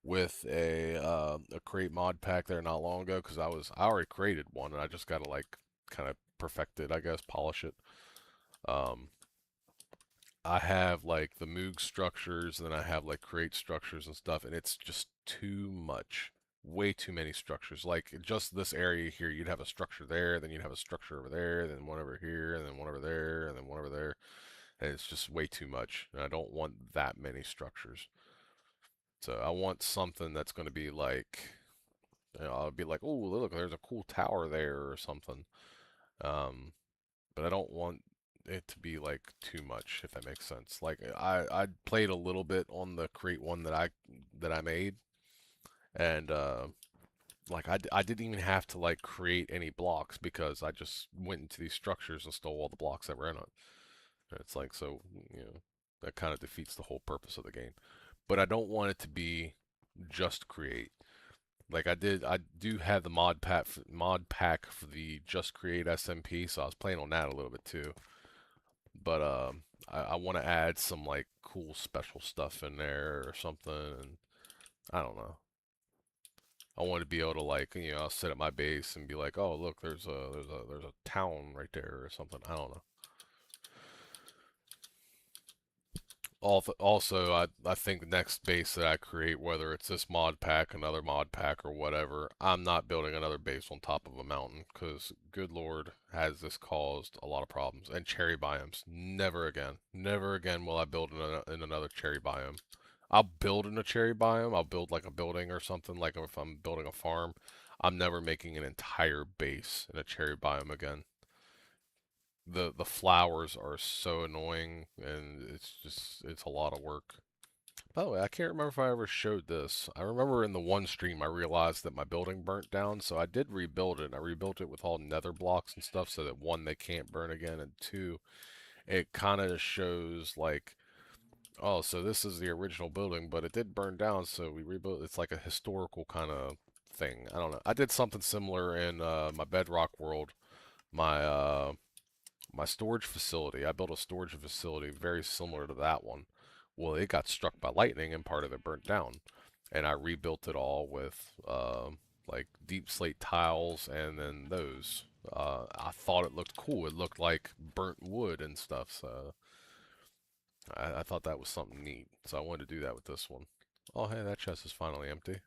with a create mod pack there not long ago because I already created one and I just gotta like kind of perfect it, I guess, polish it. Um, I have like the Moog structures, and then I have like create structures and stuff, and it's just too much. Way too many structures. Like just this area here, you'd have a structure there, then you'd have a structure over there, then one over here, and then one over there, and then one over there. And it's just way too much. And I don't want that many structures. So I want something that's going to be like, I'll be like, oh, look, there's a cool tower there or something. Um, but I don't want it to be like too much, if that makes sense. Like I played a little bit on the create one that I made, and like I didn't even have to like create any blocks because I just went into these structures and stole all the blocks that were in it. And it's like so you know that kind of defeats the whole purpose of the game. But I don't want it to be just create. Like I do have the mod pack for the Just Create SMP, so I was playing on that a little bit too. But I want to add some like cool special stuff in there or something, and I don't know. I want to be able to like I'll sit at my base and be like, oh look, there's a town right there or something. I don't know. Also, I think the next base that I create, whether it's this mod pack, another mod pack, or whatever, I'm not building another base on top of a mountain because, good lord, has this caused a lot of problems. And cherry biomes, never again. Never again will I build in another cherry biome. I'll build in a cherry biome. I'll build like a building or something, like if I'm building a farm. I'm never making an entire base in a cherry biome again. The flowers are so annoying and it's a lot of work. By the way, I can't remember if I ever showed this. I remember in the one stream I realized that my building burnt down, so I did rebuild it. And I rebuilt it with all nether blocks and stuff so that one, they can't burn again, and two, it kind of shows like, oh, so this is the original building, but it did burn down, so we rebuilt. It's like a historical kind of thing. I don't know. I did something similar in my Bedrock world. My my storage facility. I built a storage facility very similar to that one. Well, it got struck by lightning and part of it burnt down. And I rebuilt it all with like deep slate tiles and then those. I thought it looked cool. It looked like burnt wood and stuff. So I thought that was something neat. So I wanted to do that with this one. Oh, hey, that chest is finally empty.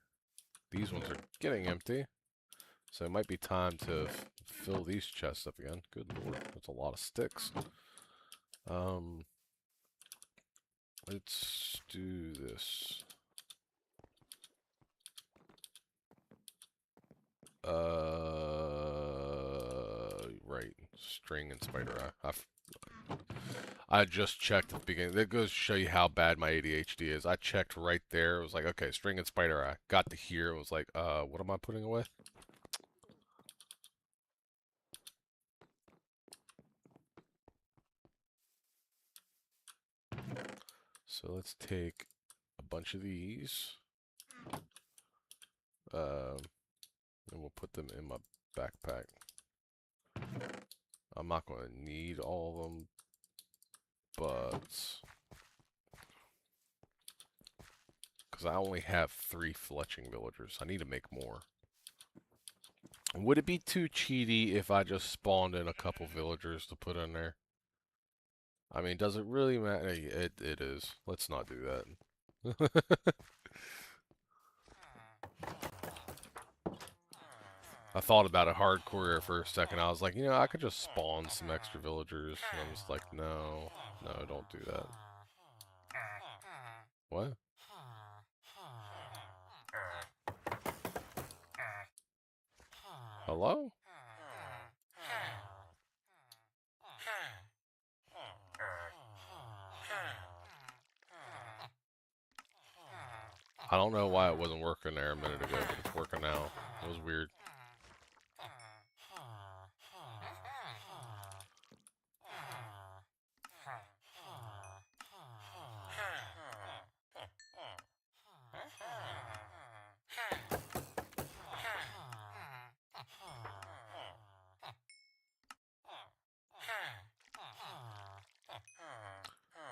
These ones are getting empty. So it might be time to fill these chests up again. Good lord, that's a lot of sticks. Um, let's do this. Right. String and spider eye. I just checked at the beginning. That goes to show you how bad my ADHD is. I checked right there. It was like, okay, string and spider eye. Got to here. It was like, what am I putting away? So let's take a bunch of these. Um, and we'll put them in my backpack. I'm not going to need all of them, but because I only have 3 fletching villagers, I need to make more. Would it be too cheaty if I just spawned in a couple villagers to put in there? I mean, does it really matter? It is. Let's not do that. I thought about it hardcore here for a second. I was like, you know, I could just spawn some extra villagers. And I'm just like, no, no, don't do that. What? Hello? I don't know why it wasn't working there a minute ago, but it's working now. It was weird.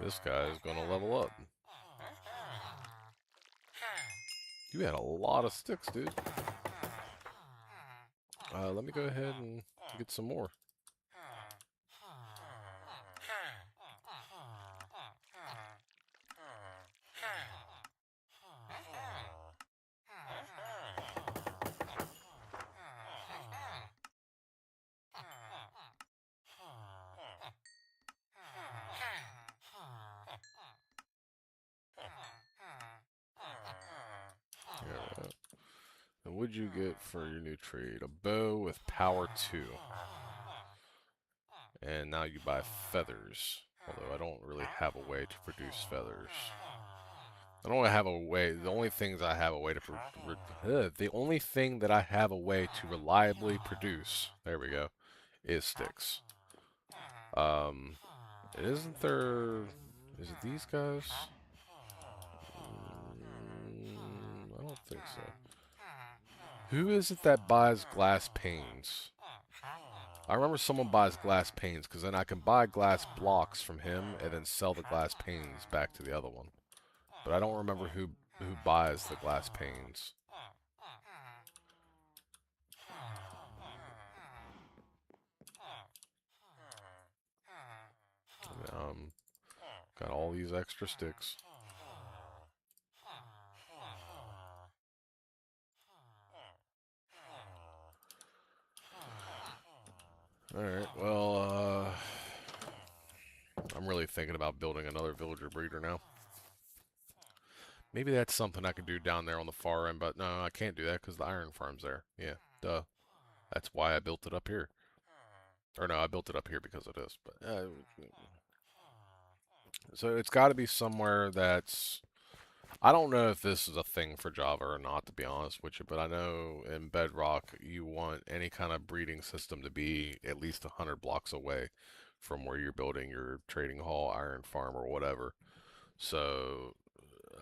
This guy is gonna level up. You had a lot of sticks, dude. Let me go ahead and get some more. Alright. And what'd you get for your new trade? A bow with power 2. And now you buy feathers. Although I don't really have a way to produce feathers. I don't have a way. The only things I have a way to the only thing that I have a way to reliably produce, there we go, is sticks. Um, isn't there? Is it these guys? I don't think so. Who is it that buys glass panes? I remember someone buys glass panes because then I can buy glass blocks from him and then sell the glass panes back to the other one. But I don't remember who buys the glass panes. Um, got all these extra sticks. Alright, well, I'm really thinking about building another villager breeder now. Maybe that's something I could do down there on the far end, but no, I can't do that because the iron farm's there. Yeah, duh. That's why I built it up here. Or no, I built it up here because of this. But so it's got to be somewhere that's. I don't know if this is a thing for Java or not, to be honest with you, but I know in Bedrock you want any kind of breeding system to be at least 100 blocks away from where you're building your trading hall, iron farm, or whatever. So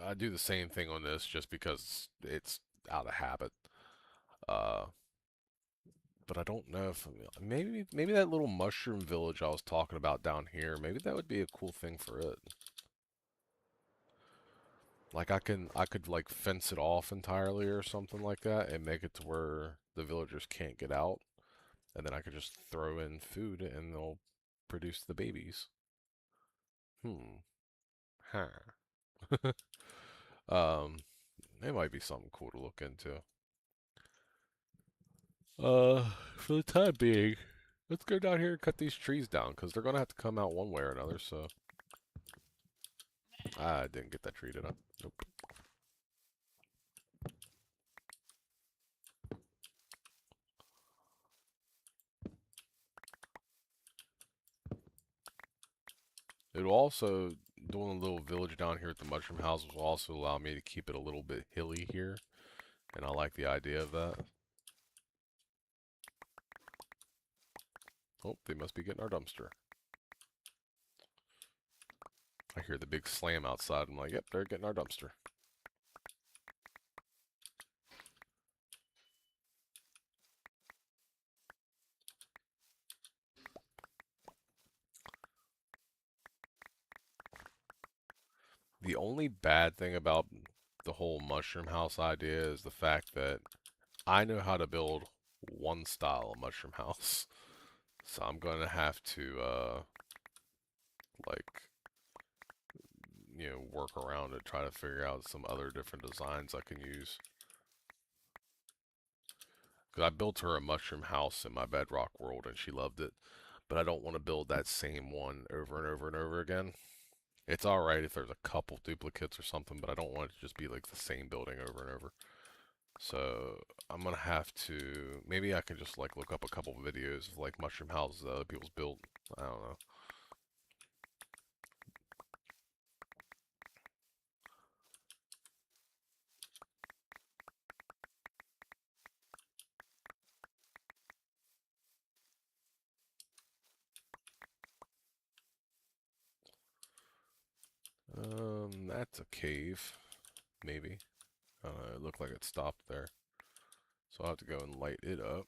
I do the same thing on this just because it's out of habit. Uh, but I don't know if maybe that little mushroom village I was talking about down here, maybe that would be a cool thing for it. Like I could like fence it off entirely or something like that and make it to where the villagers can't get out, and then I could just throw in food and they'll produce the babies. Hmm. Huh. It might be something cool to look into. For the time being, let's go down here and cut these trees down because they're gonna have to come out one way or another. So I didn't get that tree, did I? Nope. It'll also, doing a little village down here at the mushroom house will also allow me to keep it a little bit hilly here. And I like the idea of that. Oh, they must be getting our dumpster. I hear the big slam outside. I'm like, yep, they're getting our dumpster. The only bad thing about the whole mushroom house idea is the fact that I know how to build one style of mushroom house. So I'm going to have to, like, work around it, try to figure out some other different designs I can use. Because I built her a mushroom house in my bedrock world and she loved it. But I don't want to build that same one over and over and over again. It's alright if there's a couple duplicates or something, but I don't want it to just be like the same building over and over. So I'm gonna have to, maybe I can just like look up a couple of videos of like mushroom houses that other people's built. I don't know. That's a cave, maybe. It looked like it stopped there. So I'll have to go and light it up.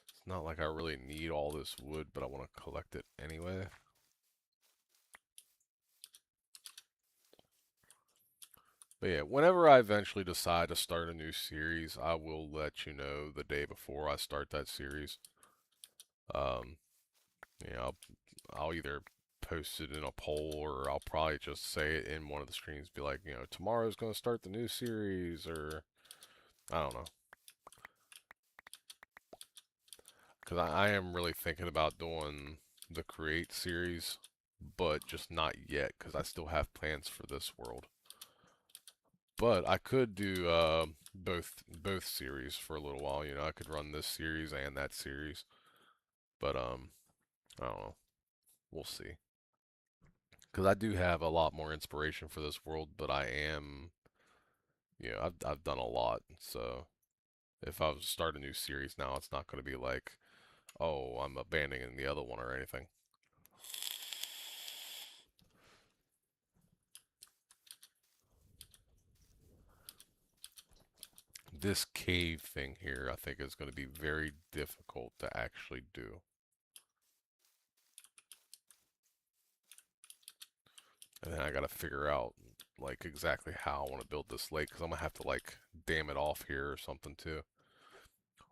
It's not like I really need all this wood, but I want to collect it anyway. But yeah, whenever I eventually decide to start a new series, I will let you know the day before I start that series. Um, I'll either post it in a poll or I'll probably just say it in one of the streams, be like, tomorrow's going to start the new series, or I don't know. Because I am really thinking about doing the Create series, but just not yet, because I still have plans for this world. But I could do both series for a little while. I could run this series and that series. But I don't know. We'll see. Because I do have a lot more inspiration for this world, but I am, I've done a lot. So if I was to start a new series now, it's not going to be like, oh, I'm abandoning the other one or anything. This cave thing here, I think, is going to be very difficult to actually do. And then I got to figure out, like, exactly how I want to build this lake, because I'm going to have to, like, dam it off here or something, too.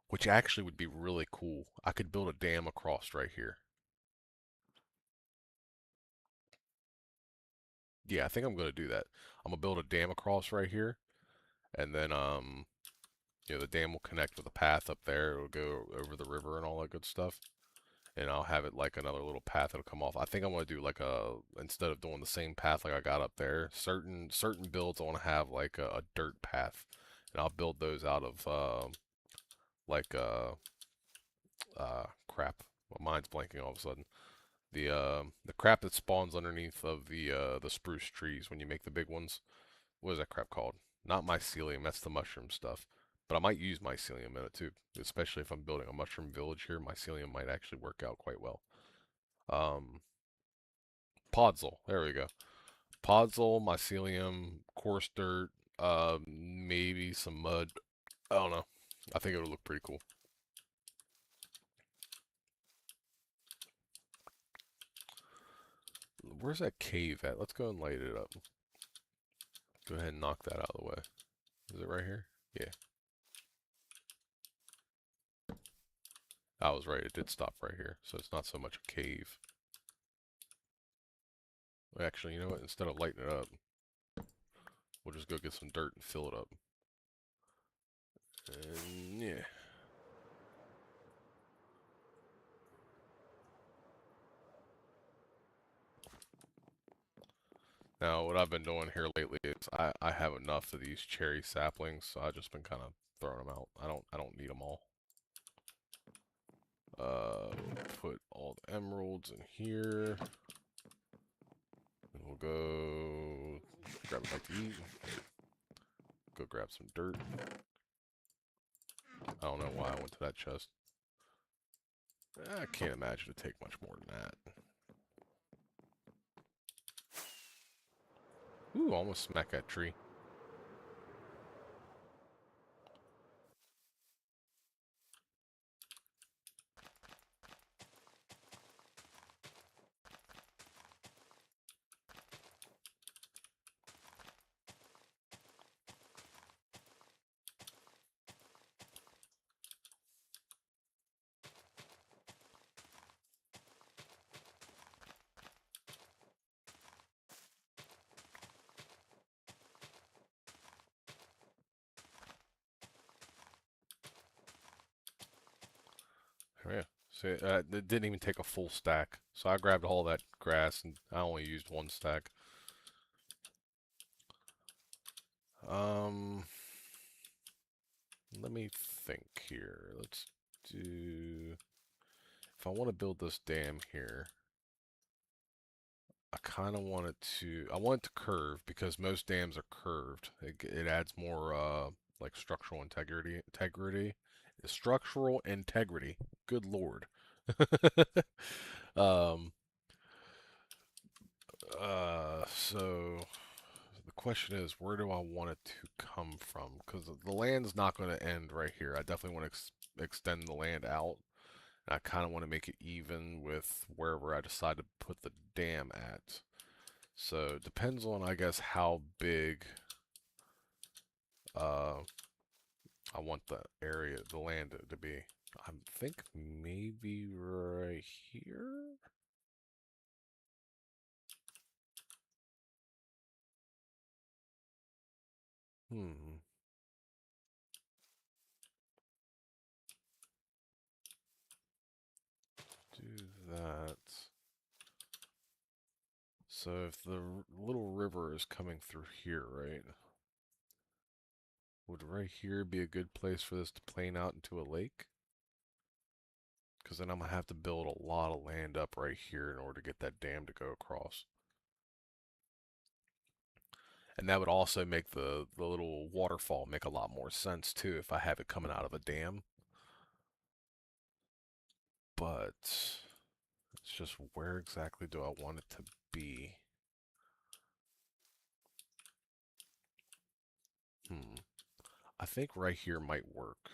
Which actually would be really cool. I could build a dam across right here. Yeah, I think I'm going to do that. I'm going to build a dam across right here, and then, the dam will connect with a path up there. It'll go over the river and all that good stuff. And I'll have it like another little path that'll come off. I think I want to do like instead of doing the same path like I got up there, certain builds I want to have like a dirt path, and I'll build those out of like crap. My mind's blanking all of a sudden. The crap that spawns underneath of the spruce trees when you make the big ones. What is that crap called? Not mycelium. That's the mushroom stuff. But I might use mycelium in it too, especially if I'm building a mushroom village here. Mycelium might actually work out quite well. Um, Podzol. There we go. Podzol, mycelium, coarse dirt, maybe some mud. I don't know. I think it would look pretty cool. Where's that cave at? Let's go and light it up. Go ahead and knock that out of the way. Is it right here? Yeah. I was right. It did stop right here. So it's not so much a cave. Actually, you know what? Instead of lighting it up, we'll just go get some dirt and fill it up. And yeah. Now, what I've been doing here lately is I have enough of these cherry saplings, so I've just been kind of throwing them out. I don't need them all. Put all the emeralds in here. And we'll go grab a bite to eat. Go grab some dirt. I don't know why I went to that chest. I can't imagine it take much more than that. Ooh, almost smacked that tree. Yeah. See, it didn't even take a full stack. So I grabbed all that grass and I only used one stack. Um, Let me think here. Let's do. If I want to build this dam here, I kind of want it to. I want it to curve because most dams are curved. It adds more like structural integrity. Structural integrity. Good lord. um. So the question is, where do I want it to come from? Because the land's not going to end right here. I definitely want to extend the land out. And I kind of want to make it even with wherever I decide to put the dam at. So it depends on, I guess, how big uh, I want the area, the land to be. I think maybe right here. Hmm. Do that. So if the little river is coming through here, right? Would right here be a good place for this to plane out into a lake? Because then I'm going to have to build a lot of land up right here in order to get that dam to go across. And that would also make the little waterfall make a lot more sense too if I have it coming out of a dam. But it's just where exactly do I want it to be? Hmm. I think right here might work.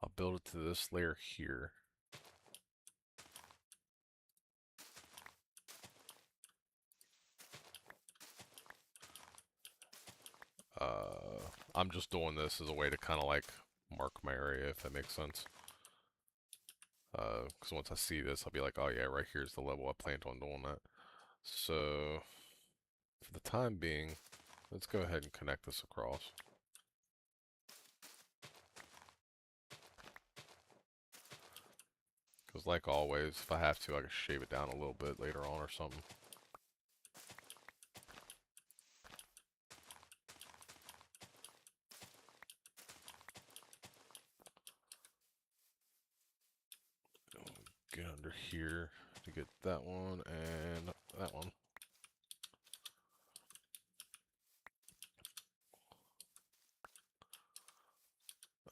I'll build it to this layer here. I'm just doing this as a way to kind of like mark my area, if that makes sense. Because once I see this, I'll be like, oh yeah, right here's the level I planned on doing that. So, for the time being, let's go ahead and connect this across. Because like always, if I have to, I can shave it down a little bit later on or something. Get under here to get that one and that one.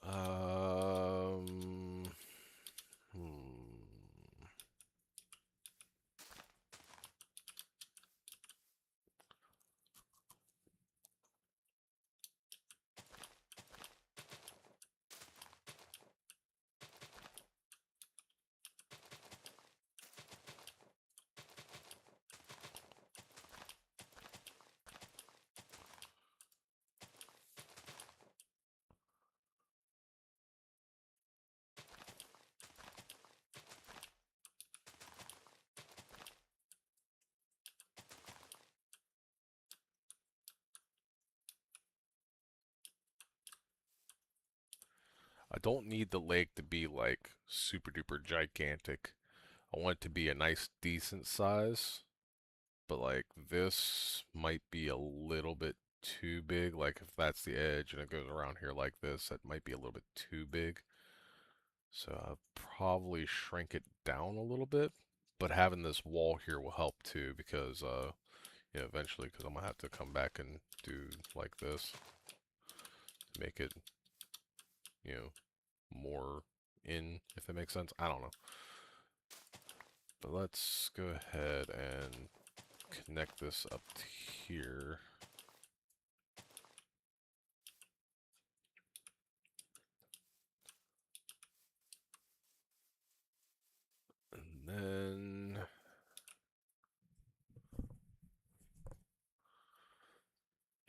Um, hmm. I don't need the lake to be like super duper gigantic. I want it to be a nice decent size, but like this might be a little bit too big. Like if that's the edge and it goes around here like this, that might be a little bit too big. So I'll probably shrink it down a little bit, but having this wall here will help too because eventually because I'm gonna have to come back and do like this to make it, you know, more in, if that makes sense. I don't know. But let's go ahead and connect this up to here. And then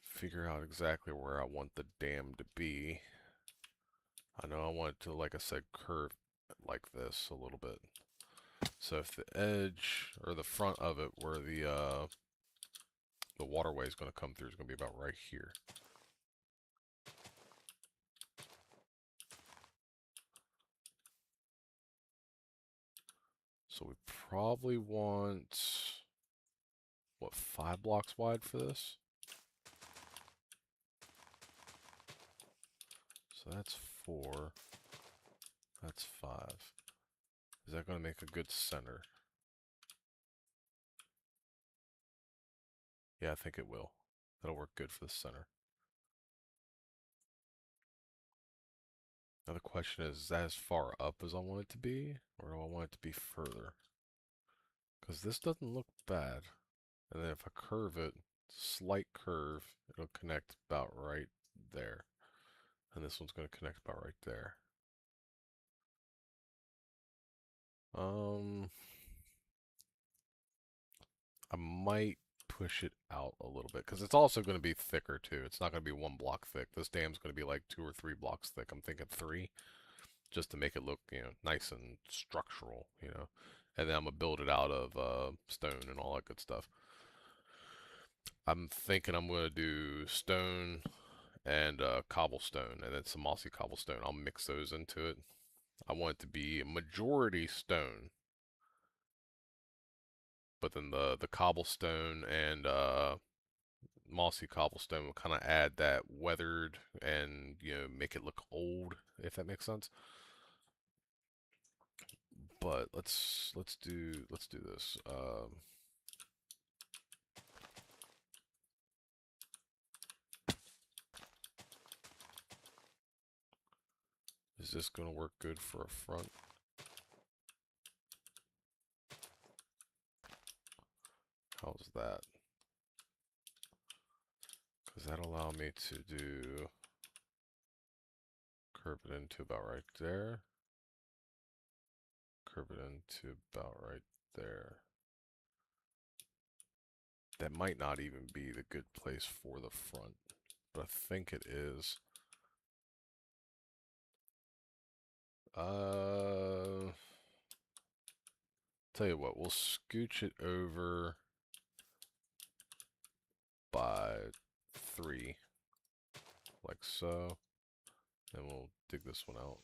figure out exactly where I want the dam to be. I know I want it to, like I said, curve like this a little bit. So if the edge or the front of it where the waterway is going to come through is going to be about right here. So we probably want, what, 5 blocks wide for this? So that's 4. That's 5. Is that going to make a good center? Yeah, I think it will. That'll work good for the center. Now the question is that as far up as I want it to be? Or do I want it to be further? Because this doesn't look bad. And then if I curve it, slight curve, it'll connect about right there. And this one's going to connect about right there. I might push it out a little bit because it's also going to be thicker too. It's not going to be 1 block thick. This dam's going to be like 2 or 3 blocks thick. I'm thinking 3, just to make it look, nice and structural, And then I'm gonna build it out of stone and all that good stuff. I'm thinking I'm gonna do stone and cobblestone, and then some mossy cobblestone. I'll mix those into it. I want it to be a majority stone, but then the cobblestone and mossy cobblestone will kind of add that weathered and make it look old, if that makes sense. But let's do this. Is this gonna work good for a front? How's that? Because that'll allow me to do curve it into about right there. Curve it into about right there. That might not even be the good place for the front, but I think it is. Tell you what, we'll scooch it over by 3, like so, and we'll dig this one out.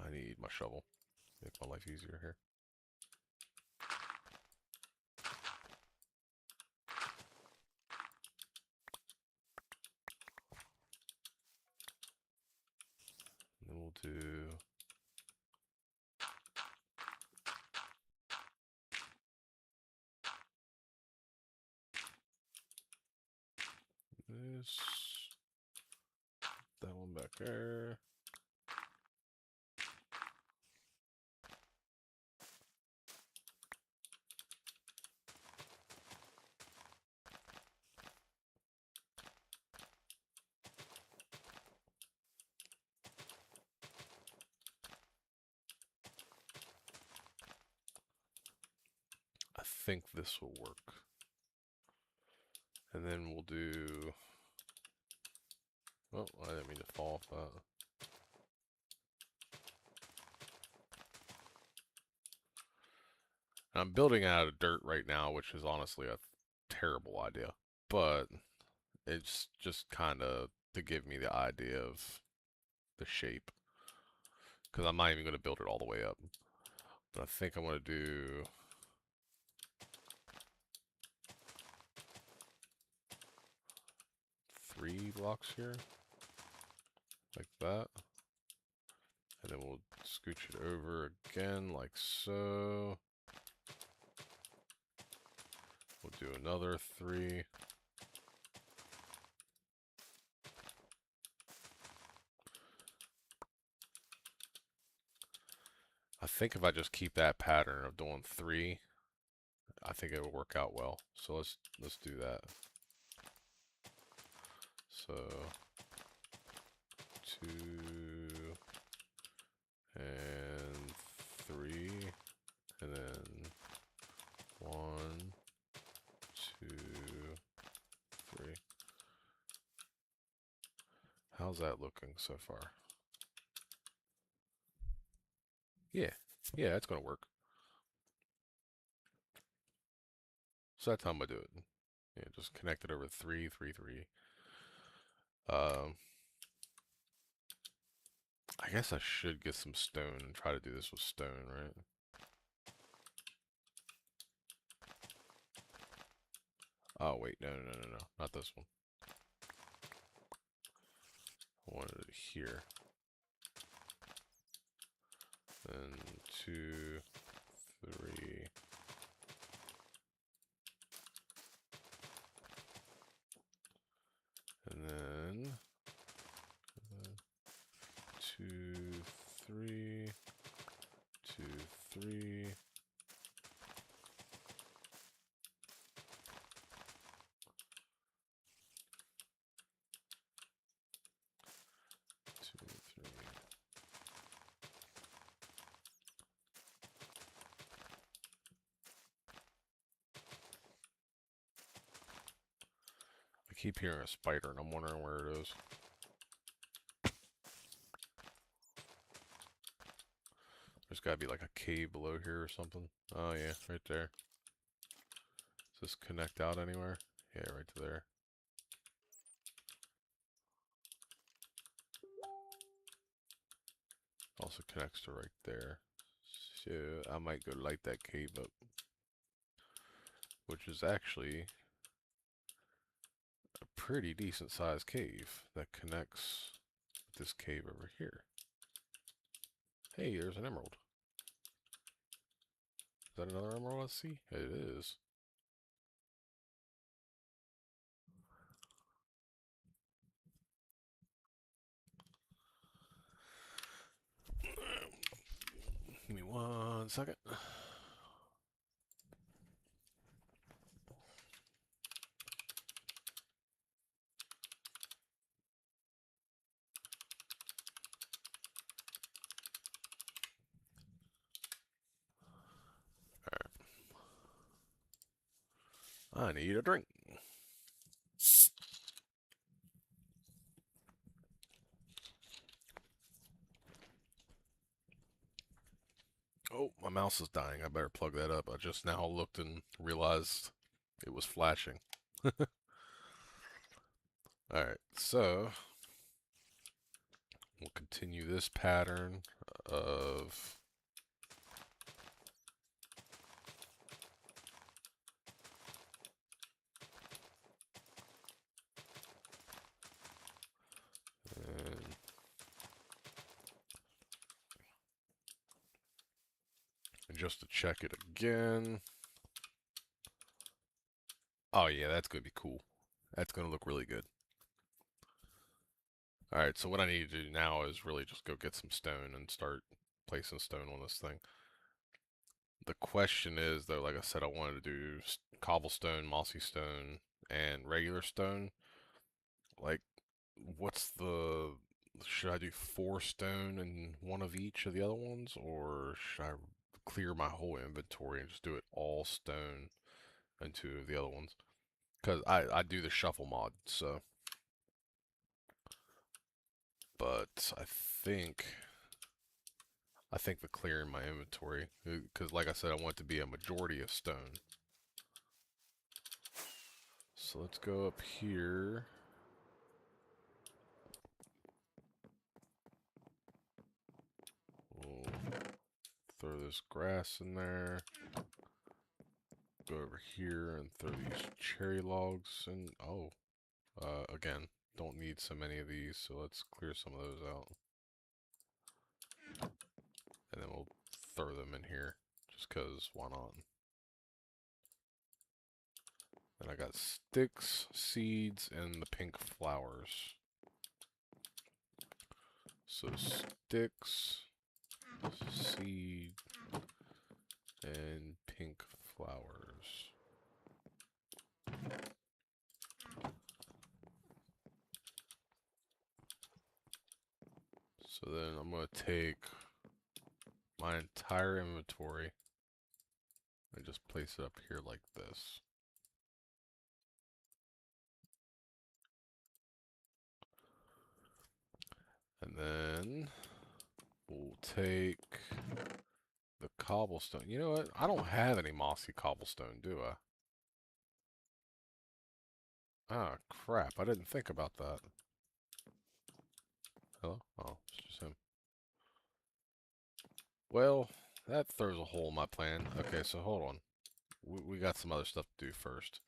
I need my shovel. Make my life easier here. And then we'll do this. That one back there. I think this will work. And then we'll do... Oh, I didn't mean to fall off that. I'm building out of dirt right now, which is honestly a terrible idea. But it's just kind of to give me the idea of the shape. Because I'm not even going to build it all the way up. But I think I'm going to do... 3 blocks here. Like that. And then we'll scooch it over again, like so. We'll do another 3. I think if I just keep that pattern of doing 3, I think it will work out well. So let's do that. So 2 and 3, and then 1, 2, 3. How's that looking so far? Yeah, that's gonna work. So that's how I'm gonna do it. Yeah, just connect it over 3, 3, 3. Um, I guess I should get some stone and try to do this with stone, right? Oh, wait, no, not this one. I wanted it here. Then 2, 3. And then 2, 3, 2, 3. 2, 3. I keep hearing a spider and I'm wondering where it is. There's gotta be like a cave below here or something. Oh yeah, right there. Does this connect out anywhere? Yeah, right to there. Also connects to right there. So I might go light that cave up. Which is actually a pretty decent sized cave that connects with this cave over here. Hey, there's an emerald. Is that another emerald I see? It is. Give me 1 second. I need a drink. Oh, my mouse is dying. I better plug that up. I just now looked and realized it was flashing. Alright, so we'll continue this pattern of and just to check it again. Oh yeah, that's gonna be cool. That's gonna look really good. Alright, so what I need to do now is really just go get some stone and start placing stone on this thing. The question is, though, like I said, I wanted to do cobblestone, mossy stone, and regular stone. Like, what's the... Should I do 4 stone and 1 of each of the other ones? Or should I clear my whole inventory and just do it all stone and 2 of the other ones? Because I do the shuffle mod, so... But think... I think the clearing my inventory, because like I said, I want it to be a majority of stone. So let's go up here. We'll throw this grass in there. Go over here and throw these cherry logs in. Oh, again, don't need so many of these, so let's clear some of those out. And then we'll throw them in here, just because, why not? Then I got sticks, seeds, and the pink flowers. So sticks, seed, and pink flowers. So then I'm going to take my entire inventory and just place it up here like this. And then we'll take the cobblestone. You know what? I don't have any mossy cobblestone, do I? Ah, crap. I didn't think about that. Hello? Oh, it's just him. Well, that throws a hole in my plan. Okay, so hold on. We got some other stuff to do first.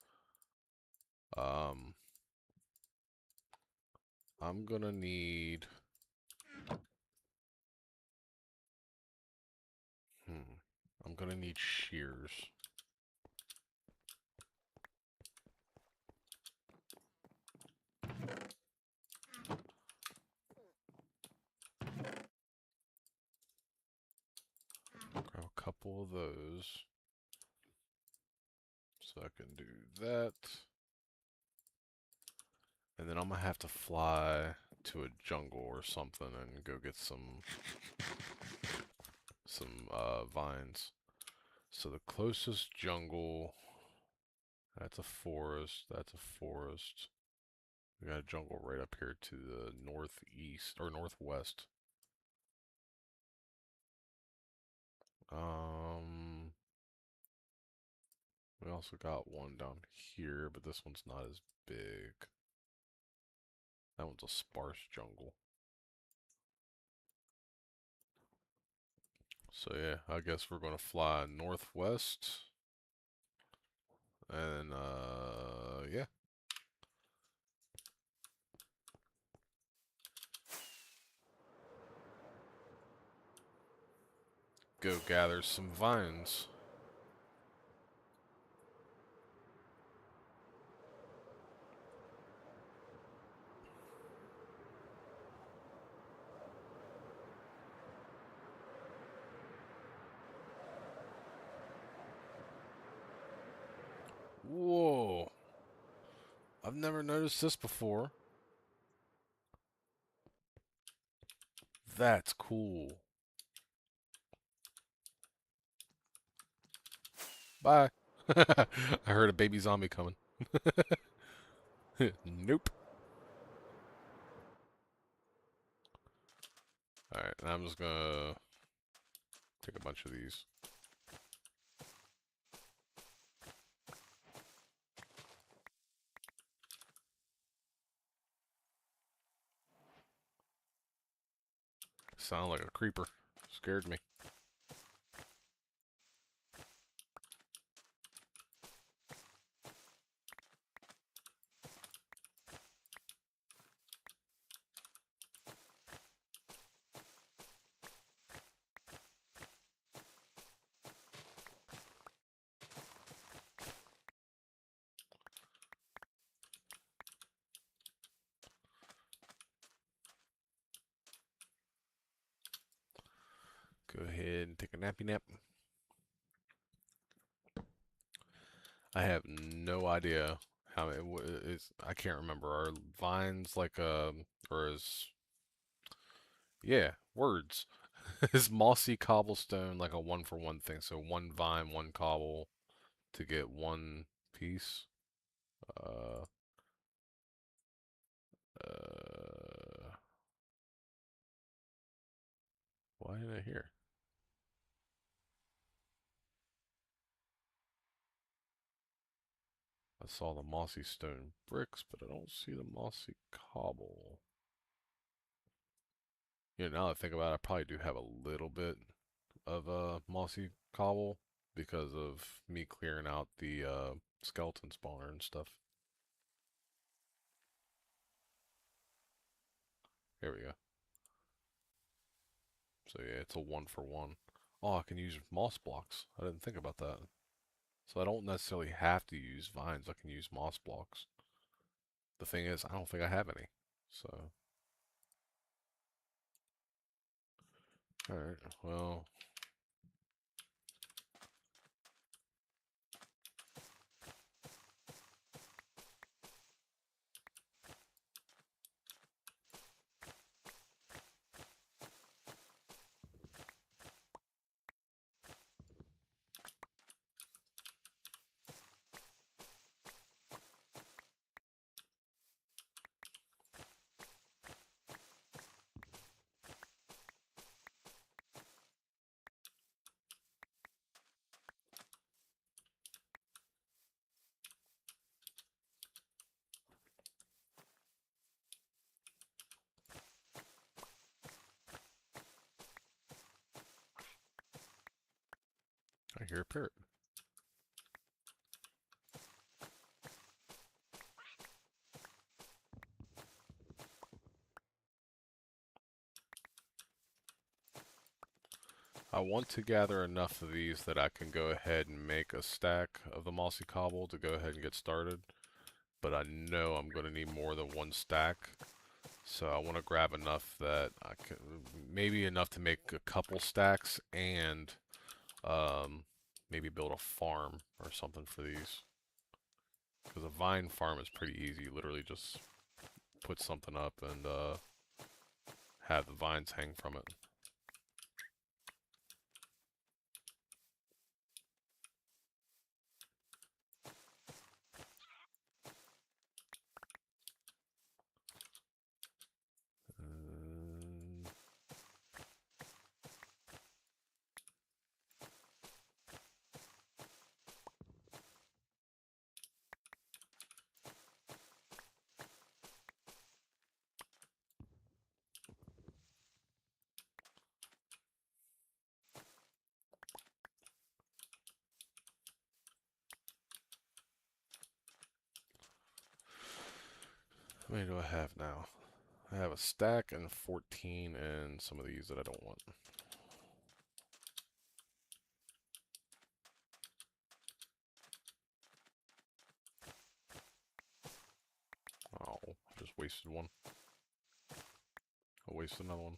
Um, I'm gonna need... I'm gonna need shears. Grab a couple of those. So I can do that. And then I'm gonna have to fly to a jungle or something and go get some vines. So the closest jungle, that's a forest, that's a forest. We got a jungle right up here to the northeast or northwest. Um, we also got one down here, but this one's not as big. That one's a sparse jungle. So yeah, I guess we're gonna fly northwest, and yeah, go gather some vines. Whoa, I've never noticed this before. That's cool. Bye. I heard a baby zombie coming. Nope. Alright, I'm just gonna take a bunch of these. Sound like a creeper. Scared me. Go ahead and take a nappy nap. I have no idea how it is. I can't remember. Are vines like or is yeah, words. Is mossy cobblestone like a one for one thing? So one vine, one cobble to get one piece. Uh, uh, why did I hear? I saw the mossy stone bricks, but I don't see the mossy cobble. You know, now that I think about it, I probably do have a little bit of mossy cobble because of me clearing out the skeleton spawner and stuff. There we go. So yeah, it's a one for one. Oh, I can use moss blocks. I didn't think about that. So I don't necessarily have to use vines. I can use moss blocks. The thing is, I don't think I have any. So, alright, well, hear a parrot. I want to gather enough of these that I can go ahead and make a stack of the mossy cobble to go ahead and get started. But I know I'm going to need more than one stack. So I want to grab enough that I can, maybe enough to make a couple stacks and maybe build a farm or something for these. Because a vine farm is pretty easy. You literally just put something up and have the vines hang from it. How many do I have now? I have a stack and 14 and some of these that I don't want. Oh, I just wasted one. I'll waste another one.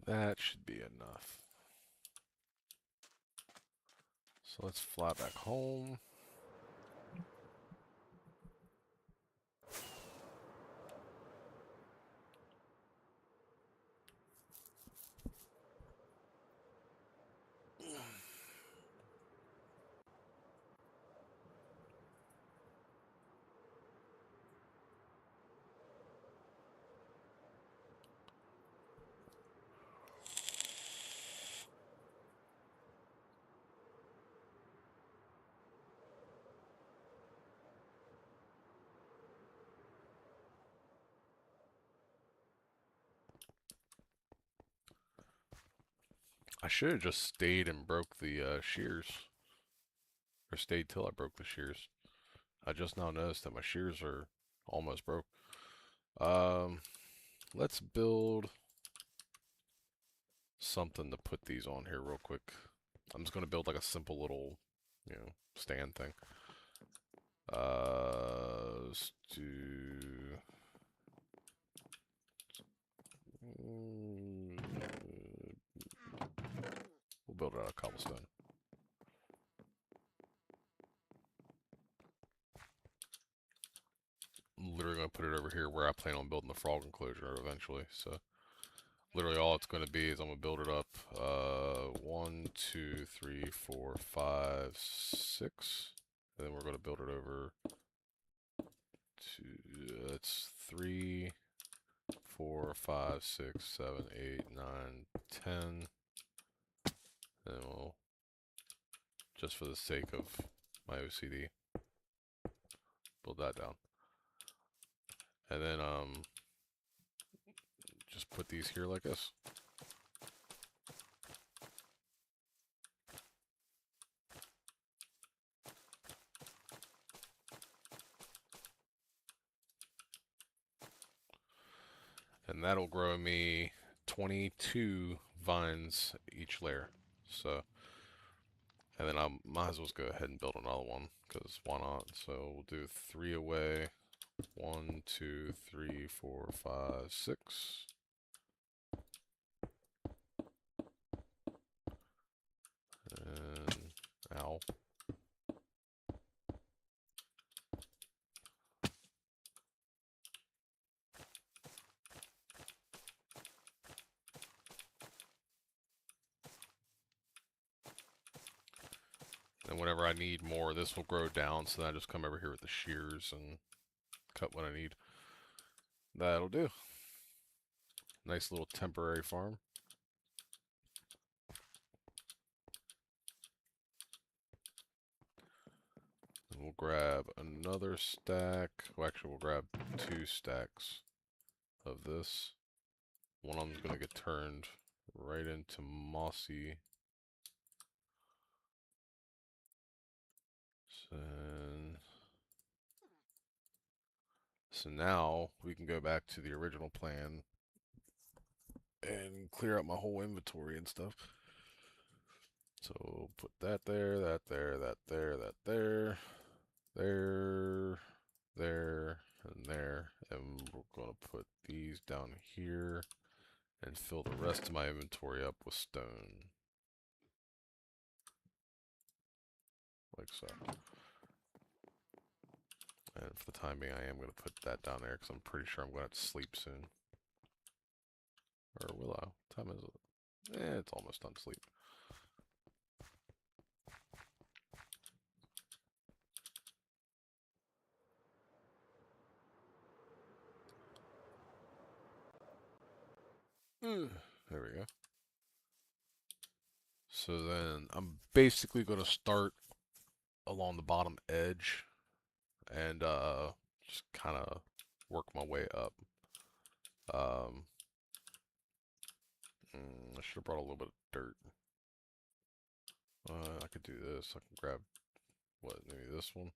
That should be enough. So let's fly back home. I should have just stayed and broke the shears. Or stayed till I broke the shears. I just now noticed that my shears are almost broke. Let's build something to put these on here real quick. I'm just going to build like a simple little, stand thing. Let's do... We'll build it out of cobblestone. I'm literally going to put it over here where I plan on building the frog enclosure eventually, so... Literally all it's going to be is I'm going to build it up 1, 2, 3, 4, 5, 6. And then we're going to build it over to, that's 3, 4, 5, 6, 7, 8, 9, 10. And we'll, just for the sake of my OCD, build that down. And then just put these here like this. that'll grow me 22 vines each layer. So, and then I might as well go ahead and build another one, because why not? So we'll do 3 away. 1, 2, 3, 4, 5, 6. And, ow. And whenever I need more, this will grow down, so then I just come over here with the shears and cut what I need. That'll do. Nice little temporary farm. And we'll grab another stack. Well, actually, we'll grab 2 stacks of this. One of them's going to get turned right into mossy. So now we can go back to the original plan and clear out my whole inventory and stuff. So put that there, that there, that there, that there, there, there, and there. And we're going to put these down here and fill the rest of my inventory up with stone. Like so. And for the time being, I am going to put that down there because I'm pretty sure I'm going to have to sleep soon. Or will I? What time is it? It's almost time to sleep. There we go. So then I'm basically going to start along the bottom edge and just kind of work my way up. Um, I should have brought a little bit of dirt. I could do this. I can grab, what, maybe this one?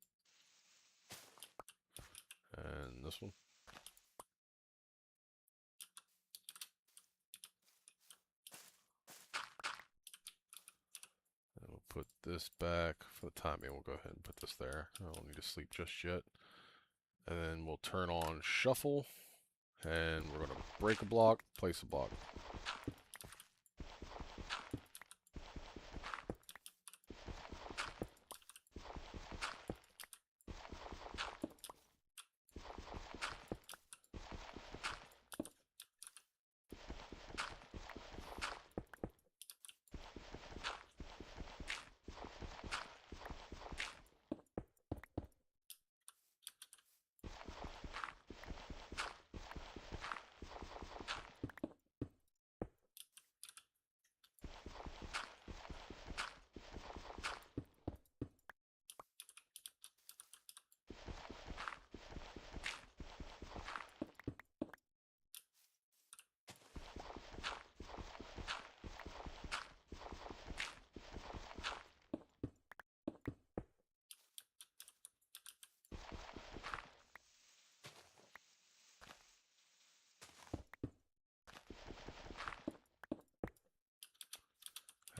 And this one. And we'll put this back. For the time being, we'll go ahead and put this there. I don't need to sleep just yet. And then we'll turn on shuffle. And we're going to break a block, place a block.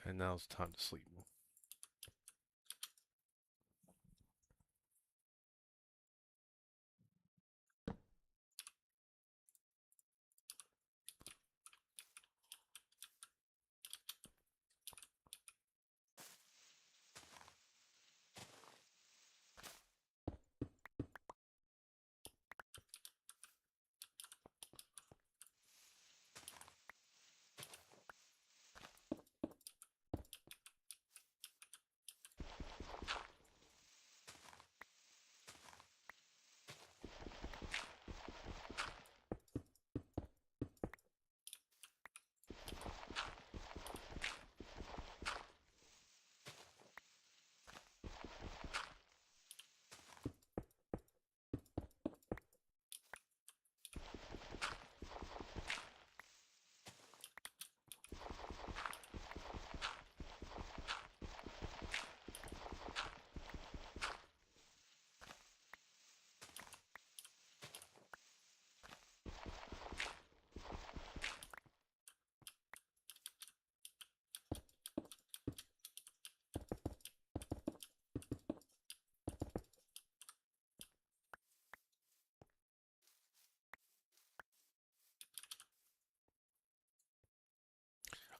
And now it's time to sleep.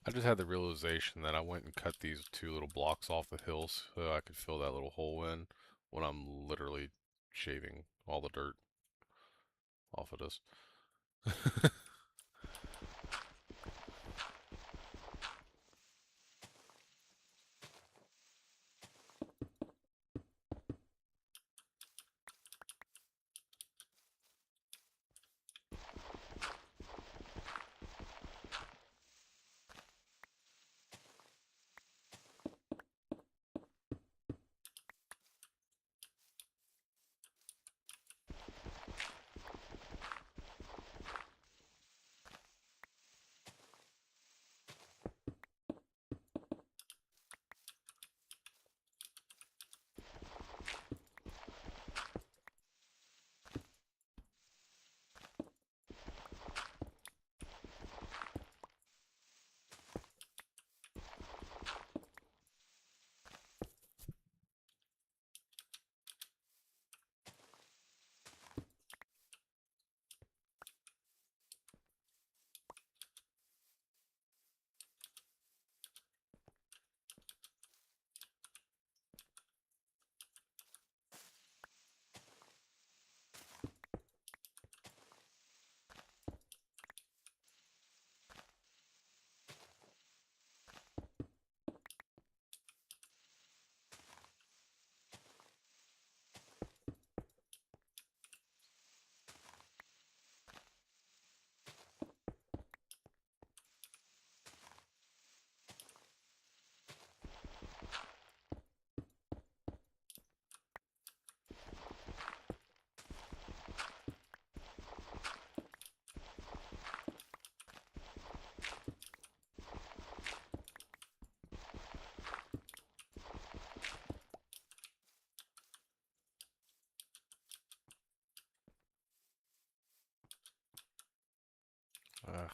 I just had the realization that I went and cut these two little blocks off the hills so I could fill that little hole in when I'm literally shaving all the dirt off of this. Uh,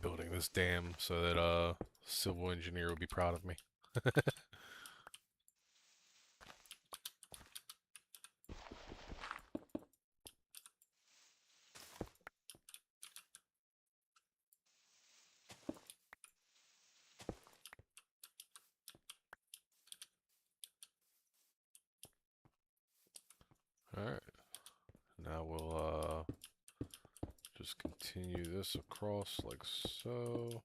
Building this dam so that civil engineer would be proud of me. All right, now we'll just continue this across like so.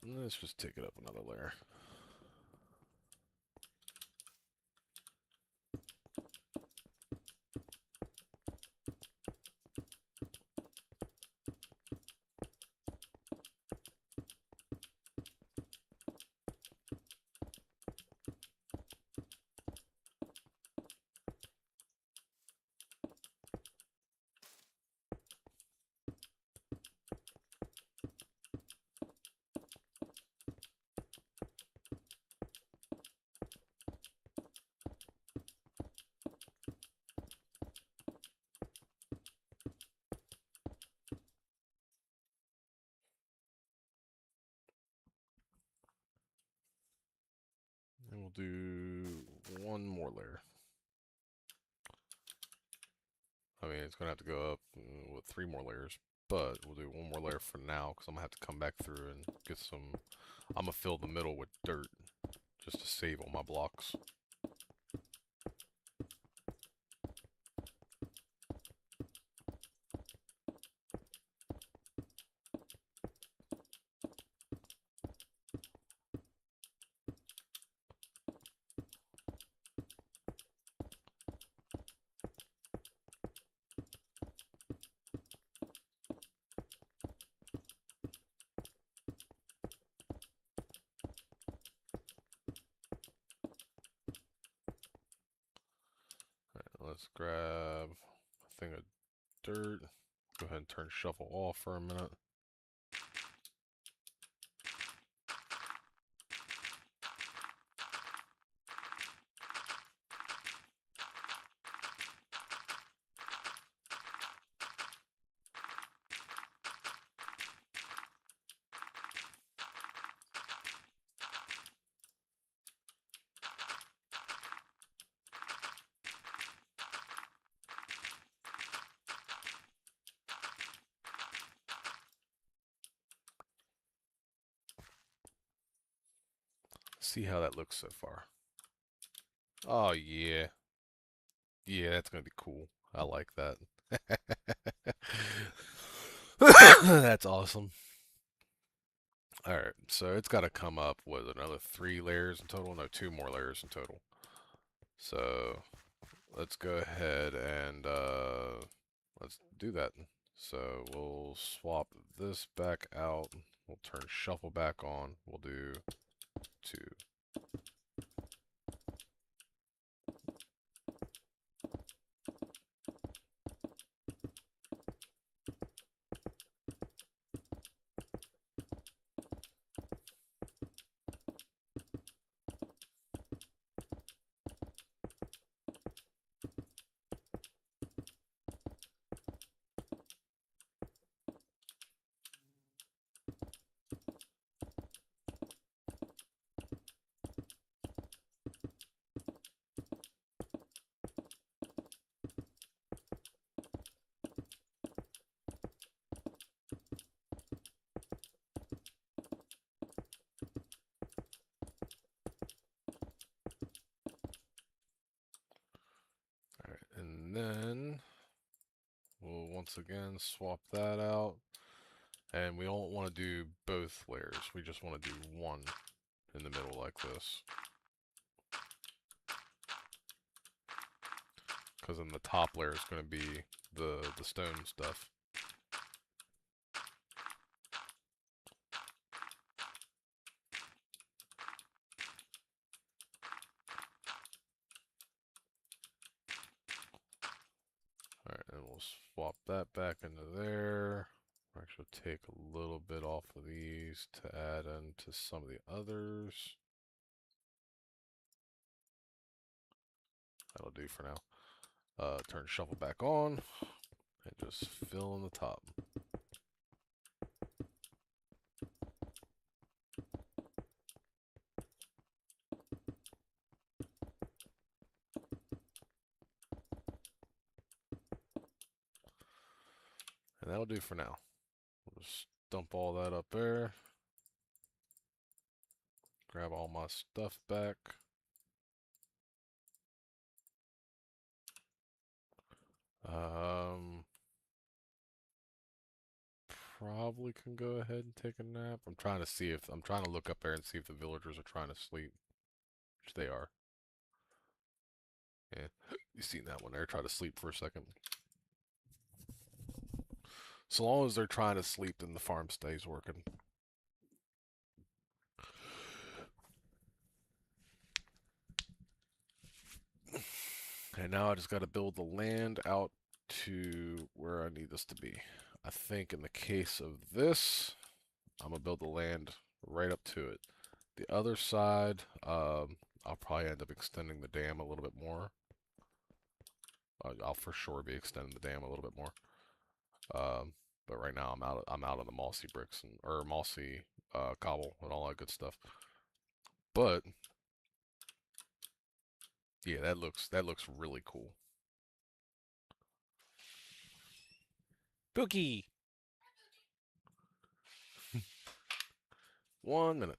Let's just take it up another layer. do one more layer. I mean, it's gonna have to go up with 3 more layers, but we'll do one more layer for now because I'm gonna have to come back through and get some. I'm gonna fill the middle with dirt just to save on my blocks. Let's grab a thing of dirt. Go ahead and turn shuffle off for a minute. See how that looks so far. Oh yeah. Yeah, that's gonna be cool. I like that. That's awesome. Alright, so it's got to come up with another 3 layers in total. No, 2 more layers in total. So let's go ahead and let's do that. So we'll swap this back out. We'll turn shuffle back on. We'll do 2. Alright, and then we'll once again swap that out. And we don't want to do both layers. We just want to do one in the middle like this. Because then the top layer is going to be the stone stuff. Alright, and we'll swap that back into there. Actually take a little bit off of these to add into some of the others. That'll do for now. Turn shuffle back on and just fill in the top. And that'll do for now. We'll just dump all that up there. Grab all my stuff back. Probably can go ahead and take a nap. I'm trying to look up there and see if the villagers are trying to sleep, which they are. Yeah, you seen that one there? Try to sleep for a second. So long as they're trying to sleep, then the farm stays working. And now I just got to build the land out to where I need this to be. I think in the case of this, I'm going to build the land right up to it. The other side, I'll probably end up extending the dam a little bit more. I'll for sure be extending the dam a little bit more. But right now I'm out on the mossy bricks or mossy cobble and all that good stuff. But Yeah, that looks really cool. Bookie. 1 minute.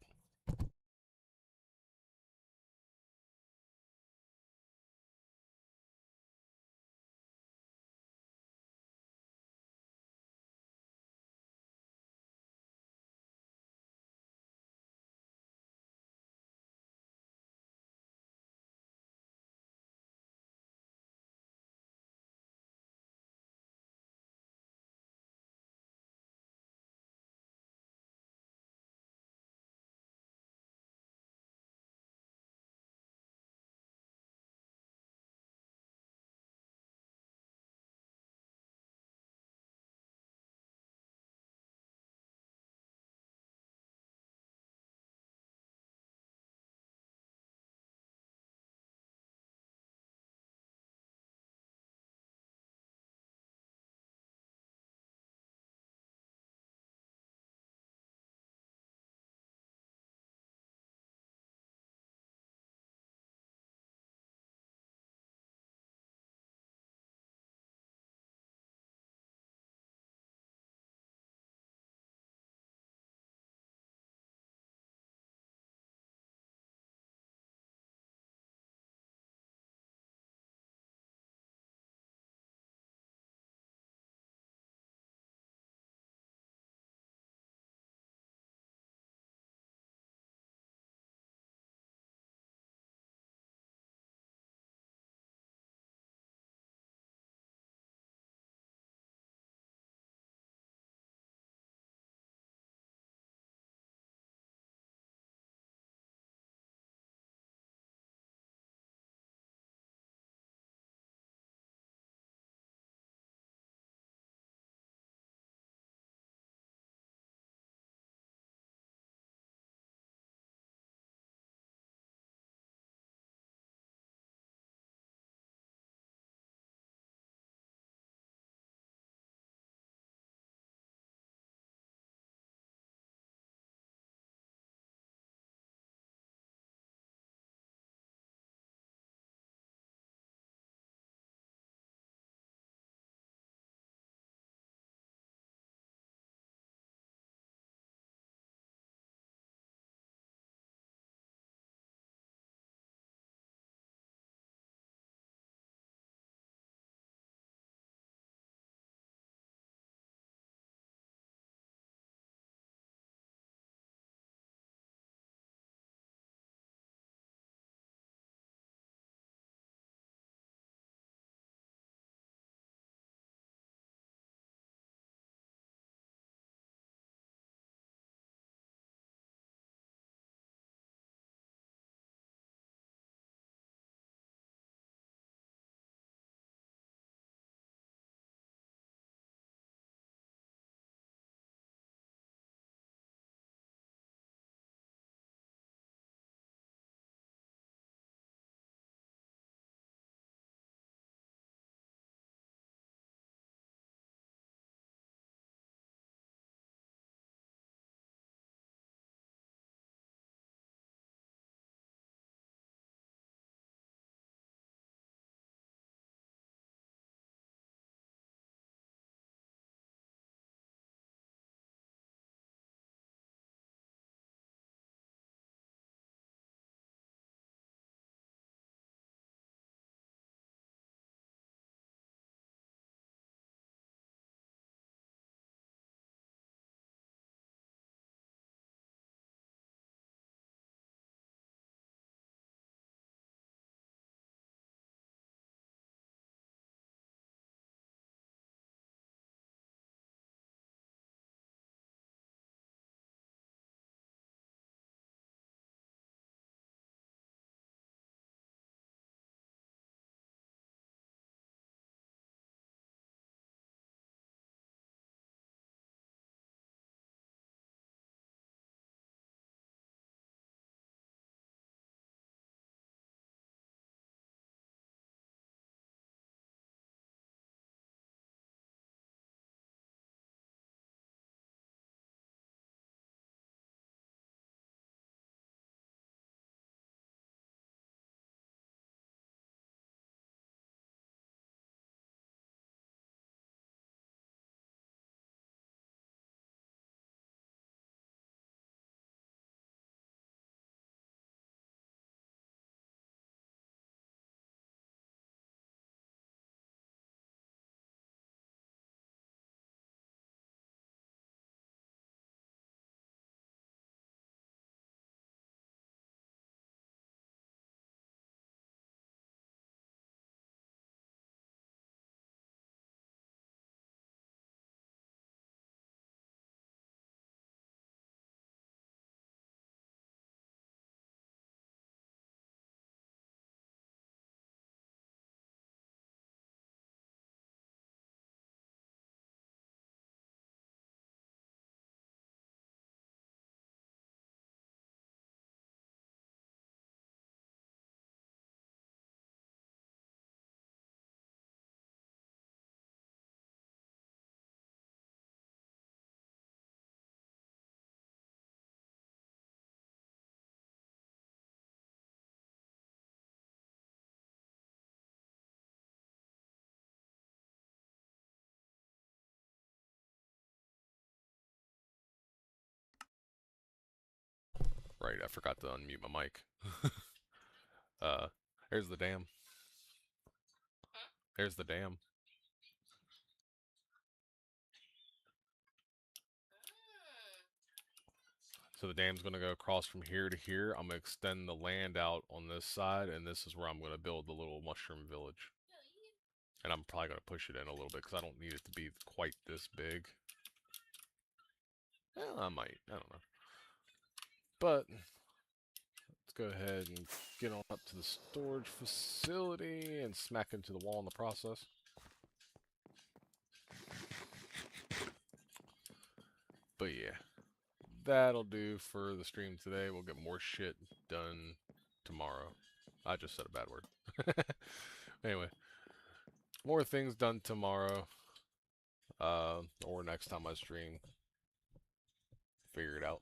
Right, I forgot to unmute my mic. uh, there's the dam. There's the dam. So the dam's going to go across from here to here. I'm going to extend the land out on this side, and this is where I'm going to build the little mushroom village. And I'm probably going to push it in a little bit because I don't need it to be quite this big. Well, I might. I don't know. But let's go ahead and get on up to the storage facility and smack into the wall in the process. But yeah, that'll do for the stream today. We'll get more shit done tomorrow. I just said a bad word. Anyway, more things done tomorrow. Or next time I stream. Figure it out.